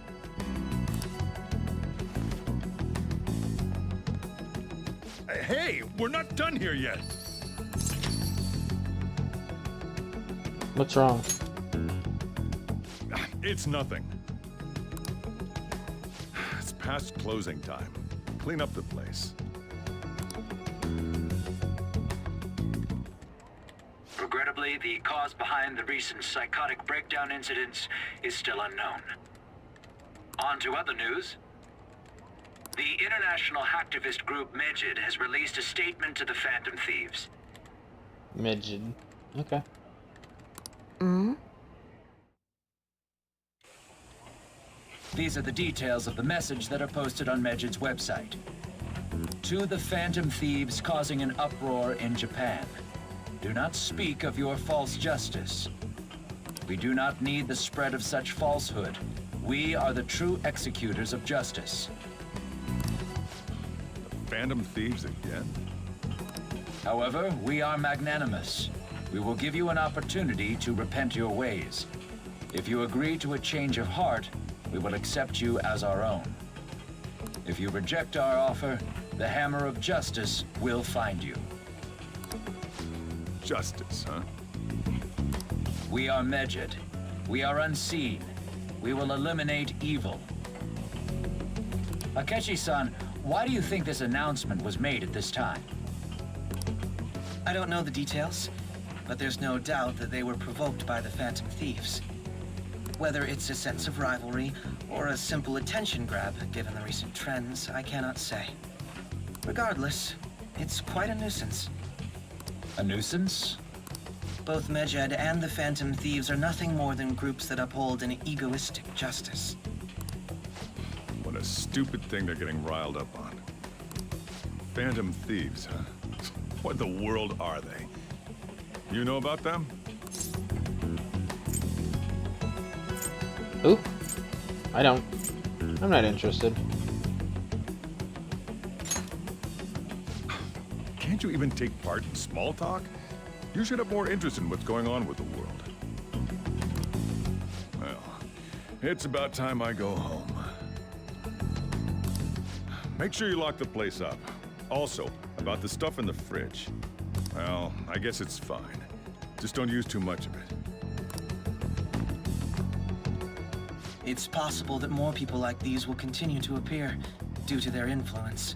Hey, we're not done here yet. What's wrong? It's nothing. It's past closing time. Clean up the place. Regrettably, the cause behind the recent psychotic breakdown incidents is still unknown. On to other news. The international hacktivist group Medjed has released a statement to the Phantom Thieves. Medjed. Okay. These are the details of the message that are posted on Medjed's website. To the Phantom Thieves causing an uproar in Japan. Do not speak of your false justice. We do not need the spread of such falsehood. We are the true executors of justice. Phantom Thieves again? However, we are magnanimous. We will give you an opportunity to repent your ways. If you agree to a change of heart, we will accept you as our own. If you reject our offer, the hammer of justice will find you. Justice, huh? We are Medjed. We are unseen. We will eliminate evil. Akechi-san, why do you think this announcement was made at this time? I don't know the details, but there's no doubt that they were provoked by the Phantom Thieves. Whether it's a sense of rivalry or a simple attention grab, given the recent trends, I cannot say. Regardless, it's quite a nuisance. A nuisance? Both Medjed and the Phantom Thieves are nothing more than groups that uphold an egoistic justice. What a stupid thing they're getting riled up on. Phantom Thieves, huh? What the world are they? You know about them? Ooh. I don't. I'm not interested. Can't you even take part in small talk? You should have more interest in what's going on with the world. Well, it's about time I go home. Make sure you lock the place up. Also, about the stuff in the fridge. Well, I guess it's fine. Just don't use too much of it. It's possible that more people like these will continue to appear due to their influence.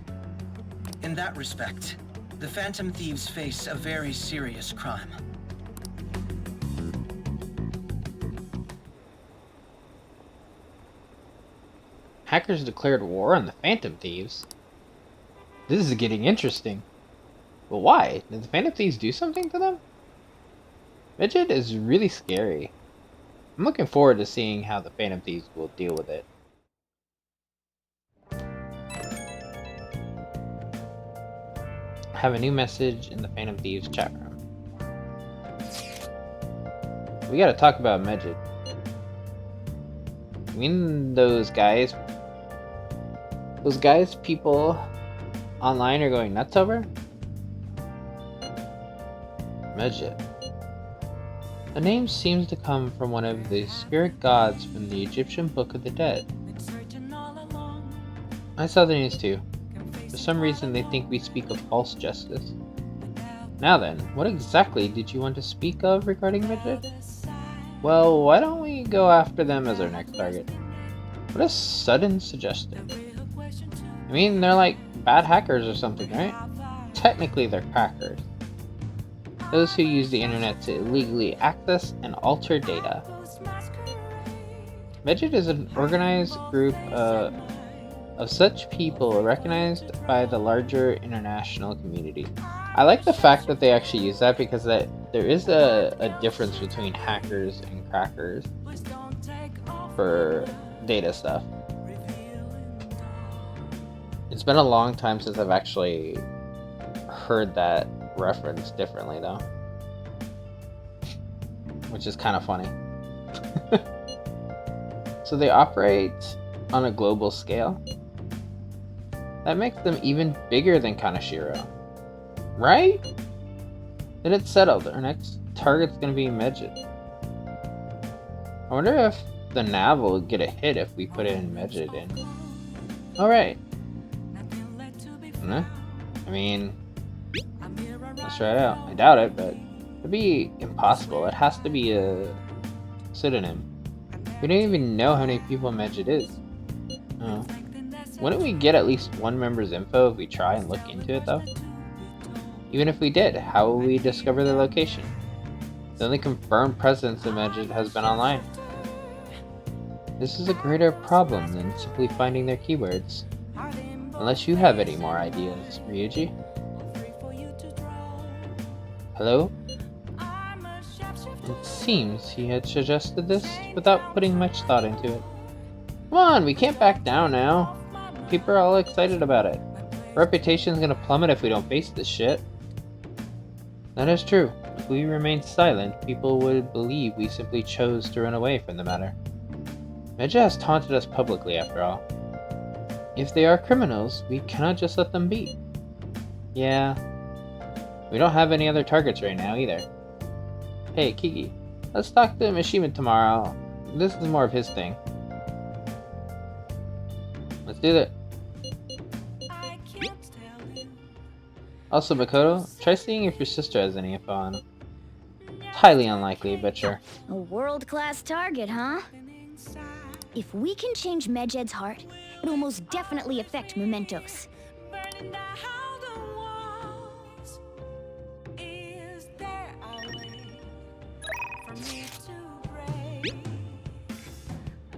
In that respect, the Phantom Thieves face a very serious crime. Hackers declared war on the Phantom Thieves. This is getting interesting. But why? Did the Phantom Thieves do something to them? Midget is really scary. I'm looking forward to seeing how the Phantom Thieves will deal with it. I have a new message in the Phantom Thieves chat room. We gotta talk about Midget. I mean, those guys people online are going nuts over? Midget. The name seems to come from one of the spirit gods from the Egyptian Book of the Dead. I saw the news too. For some reason they think we speak of false justice. Now then, what exactly did you want to speak of regarding Midget? Well, why don't we go after them as our next target? What a sudden suggestion. I mean, they're like bad hackers or something, right? Technically they're crackers. Those who use the internet to illegally access and alter data. Midget is an organized group of such people recognized by the larger international community. I like the fact that they actually use that because there is a difference between hackers and crackers for data stuff. It's been a long time since I've actually heard that reference differently though, which is kind of funny. So they operate on a global scale. That makes them even bigger than Kaneshiro, right? Then it's settled. Our next target's gonna be Midget. I wonder if the nav will get a hit if we put in Midget in. Alright. I mean, let's try it out. I doubt it, but it'd be impossible. It has to be a pseudonym. We don't even know how many people Midget is. Oh. Wouldn't we get at least one member's info if we try and look into it, though? Even if we did, how will we discover their location? The only confirmed presence of Midget has been online. This is a greater problem than simply finding their keywords. Unless you have any more ideas, Ryuji. Hello? It seems he had suggested this without putting much thought into it. Come on, we can't back down now. People are all excited about it. Our reputation's gonna plummet if we don't face this shit. That is true. If we remained silent, people would believe we simply chose to run away from the matter. Midget has taunted us publicly, after all. If they are criminals, we cannot just let them be. Yeah. We don't have any other targets right now, either. Hey, Kiki. Let's talk to Mishima tomorrow. This is more of his thing. Let's do that. Also, Makoto, try seeing if your sister has any info on him. It's highly unlikely, but sure. A world-class target, huh? If we can change Medjed's heart, it'll most definitely affect Mementos.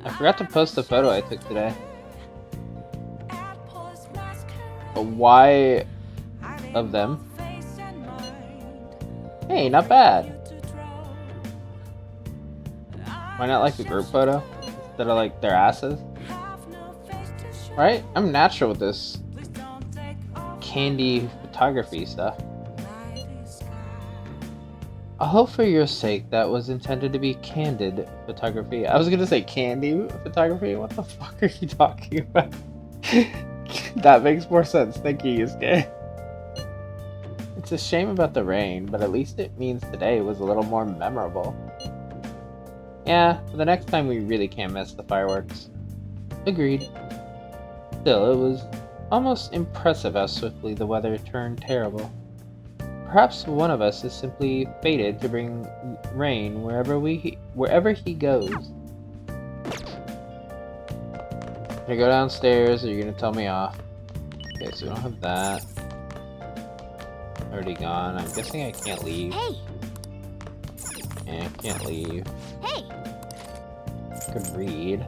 I forgot to post the photo I took today. Why of them? Hey, not bad. Why not like the group photo instead of like their asses? Right? I'm natural with this candy photography stuff. I hope for your sake that was intended to be candid photography. I was gonna say candy photography? What the fuck are you talking about? That makes more sense. Thank you, Yusuke. It's a shame about the rain, but at least it means today was a little more memorable. Yeah, but the next time we really can't miss the fireworks. Agreed. Still, it was almost impressive how swiftly the weather turned terrible. Perhaps one of us is simply fated to bring rain wherever he goes. Gonna go downstairs, or you're gonna tell me off? Okay, so we don't have that. Already gone. I'm guessing I can't leave. Hey! Yeah, I can't leave. Hey! Could read.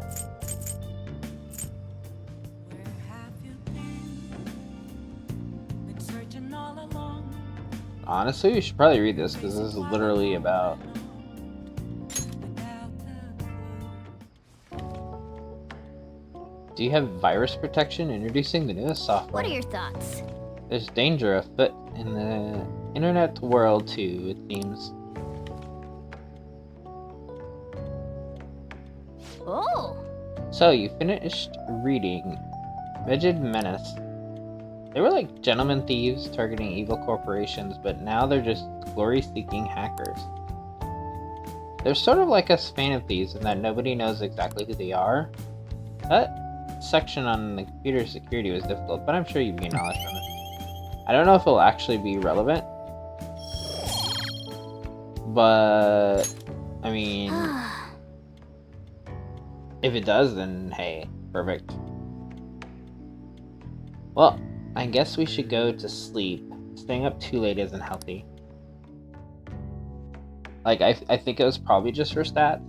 Honestly, we should probably read this because this is literally about. Do you have virus protection? Introducing the newest software. What are your thoughts? There's danger afoot in the internet world too, it seems. Oh! So, you finished reading Medjed Menace. They were like gentlemen thieves targeting evil corporations, but now they're just glory-seeking hackers. They're sort of like us Phantom Thieves in that nobody knows exactly who they are. That section on the computer security was difficult, but I'm sure you'd gain knowledge from it. I don't know if it'll actually be relevant, but I mean, if it does, then hey, perfect. Well, I guess we should go to sleep. Staying up too late isn't healthy. Like, I think it was probably just for stats,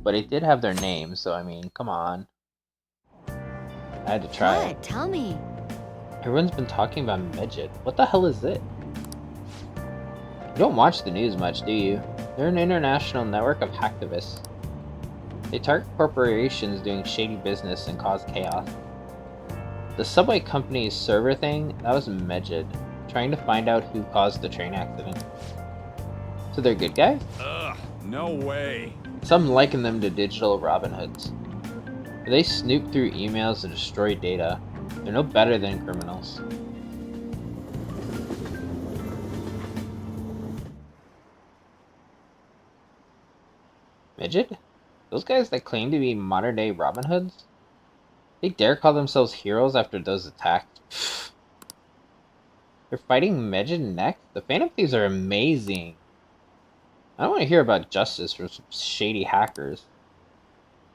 but it did have their name, so I mean, come on. I had to try it. Tell me. Everyone's been talking about Medjed. What the hell is it? You don't watch the news much, do you? They're an international network of hacktivists. They target corporations doing shady business and cause chaos. The subway company's server thing, that was Medjed, trying to find out who caused the train accident. So they're good guys? Ugh, no way. Some liken them to digital Robin Hoods. They snoop through emails and destroy data. They're no better than criminals. Medjed? Those guys that claim to be modern-day Robin Hoods? They dare call themselves heroes after those attacks. They're fighting Medjed next? The Phantom Thieves are amazing. I don't want to hear about justice from some shady hackers.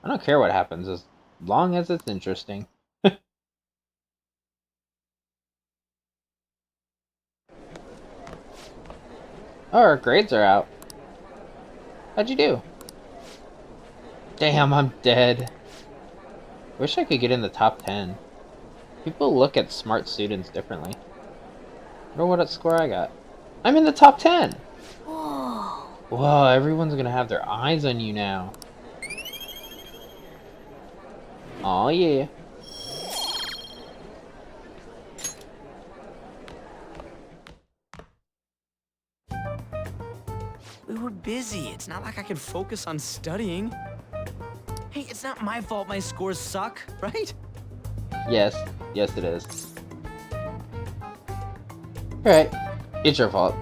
I don't care what happens as long as it's interesting. Oh, our grades are out. How'd you do? Damn, I'm dead. Wish I could get in the top 10. People look at smart students differently. I wonder what score I got. I'm in the top 10! Whoa. Whoa, everyone's gonna have their eyes on you now. Aw, yeah. We were busy. It's not like I could focus on studying. Hey, it's not my fault my scores suck, right? Yes. Yes, it is. Alright. It's your fault.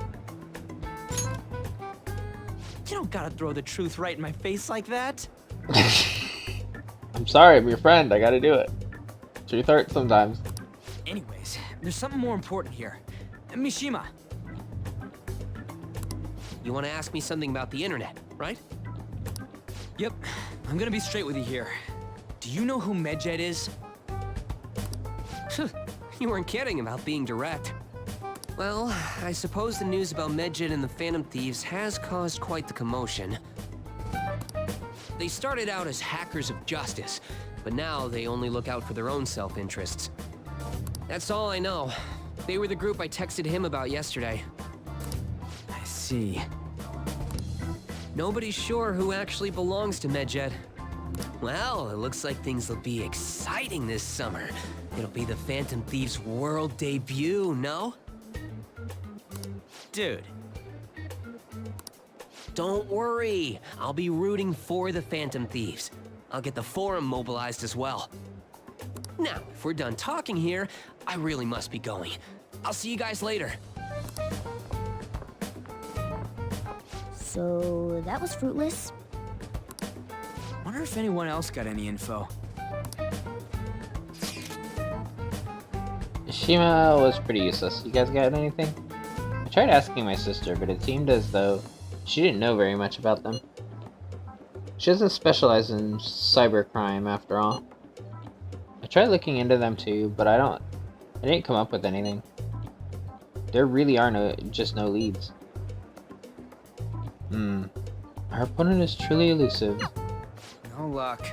You don't gotta throw the truth right in my face like that. I'm sorry, I'm your friend. I gotta do it. Truth hurts sometimes. Anyways, there's something more important here. Mishima. You want to ask me something about the internet, right? Yep. I'm gonna be straight with you here. Do you know who Medjed is? You weren't kidding about being direct. Well, I suppose the news about Medjed and the Phantom Thieves has caused quite the commotion. They started out as hackers of justice, but now they only look out for their own self-interests. That's all I know. They were the group I texted him about yesterday. I see. Nobody's sure who actually belongs to Medjed. Well, it looks like things will be exciting this summer. It'll be the Phantom Thieves' world debut, no? Dude. Don't worry. I'll be rooting for the Phantom Thieves. I'll get the forum mobilized as well. Now, if we're done talking here, I really must be going. I'll see you guys later. So, that was fruitless? Wonder if anyone else got any info. Shima was pretty useless. You guys got anything? I tried asking my sister, but it seemed as though she didn't know very much about them. She doesn't specialize in cybercrime, after all. I tried looking into them too, but I didn't come up with anything. There really are just no leads. Our opponent is truly elusive. No luck.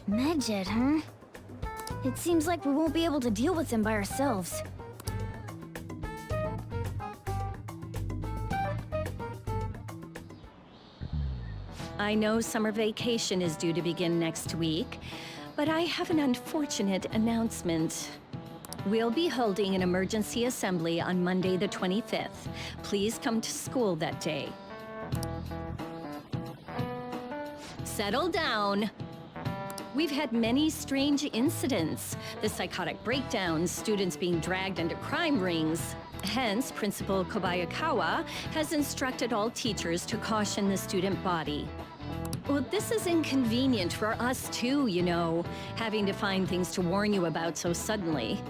Medjed, huh? It seems like we won't be able to deal with him by ourselves. I know summer vacation is due to begin next week, but I have an unfortunate announcement. We'll be holding an emergency assembly on Monday the 25th. Please come to school that day. Settle down. We've had many strange incidents. The psychotic breakdowns, students being dragged into crime rings. Hence, Principal Kobayakawa has instructed all teachers to caution the student body. Well, this is inconvenient for us too, you know, having to find things to warn you about so suddenly.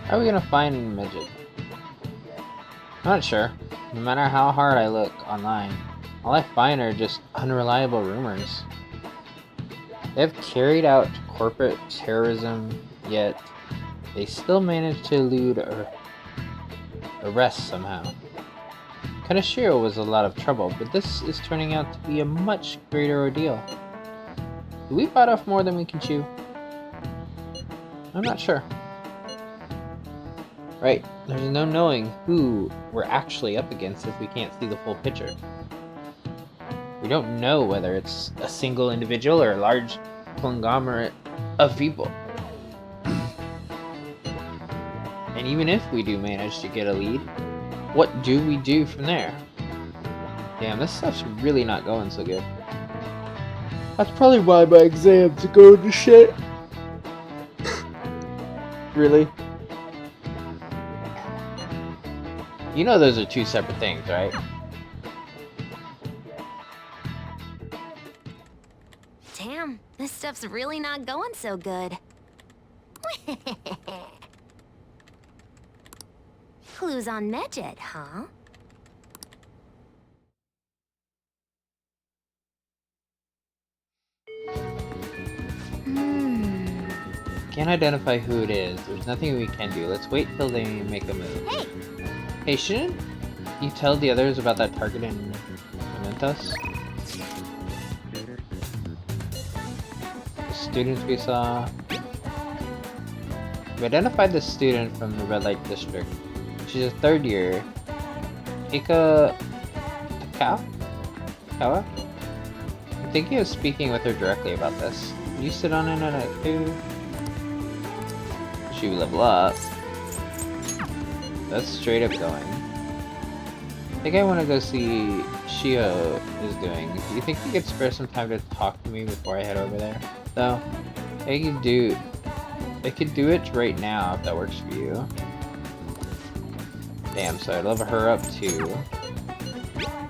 How are we gonna find Midget? I'm not sure. No matter how hard I look online, all I find are just unreliable rumors. They have carried out corporate terrorism, yet they still manage to elude arrest somehow. Kaneshiro was a lot of trouble, but this is turning out to be a much greater ordeal. Do we bite off more than we can chew? I'm not sure. Right, there's no knowing who we're actually up against if we can't see the full picture. We don't know whether it's a single individual or a large conglomerate of people. And even if we do manage to get a lead, what do we do from there? Damn, this stuff's really not going so good. That's probably why my exams are going to shit. Really? You know those are two separate things, right? Damn, this stuff's really not going so good. Clues on Medjed, huh? Can't identify who it is. There's nothing we can do. Let's wait till they make a move. Hey! Hey, shouldn't you tell the others about that target in Mementos? The students we saw. We identified the student from the red light district. She's a third year. Ika Takawa? I'm thinking of speaking with her directly about this. You sit on it on it too. She level up. That's straight up going. I think I want to go see Shio is doing. Do you think you could spare some time to talk to me before I head over there? Though, I could do it right now if that works for you. Damn, so I'd level her up too.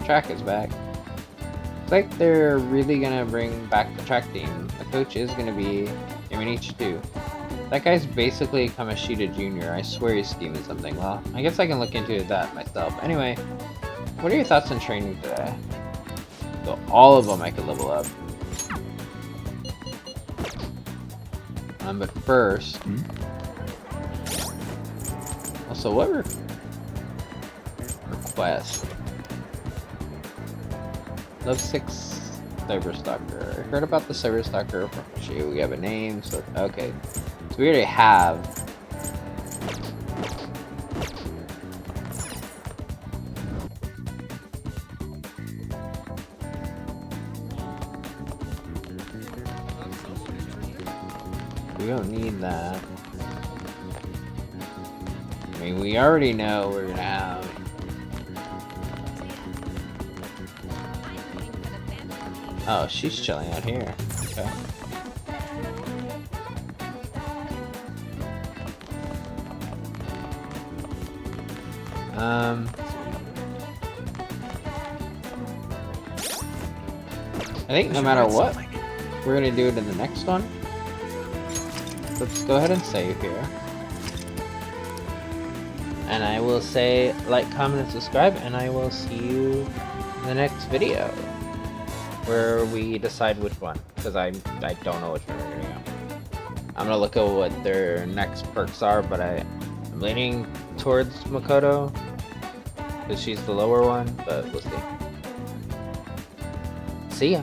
Track is back. Looks like they're really gonna bring back the track team. The coach is gonna be Imanichi too. That guy's basically Kamoshida Jr. I swear he's scheming something. Well, I guess I can look into that myself. Anyway, what are your thoughts on training today? So all of them I could level up. But first... Also, what request? Love 6 Cyber Stalker. I heard about the Cyber Stalker from Shio. We have a name, so okay. So we already have. We don't need that. I mean, we already know we're gonna have. Oh, she's chilling out here. Okay. I think no matter what, we're gonna do it in the next one. Let's go ahead and save here. And I will say like, comment, and subscribe, and I will see you in the next video where we decide which one, because I don't know which one we're gonna go. I'm gonna look at what their next perks are, but I'm leaning towards Makoto because she's the lower one, but we'll see. See ya.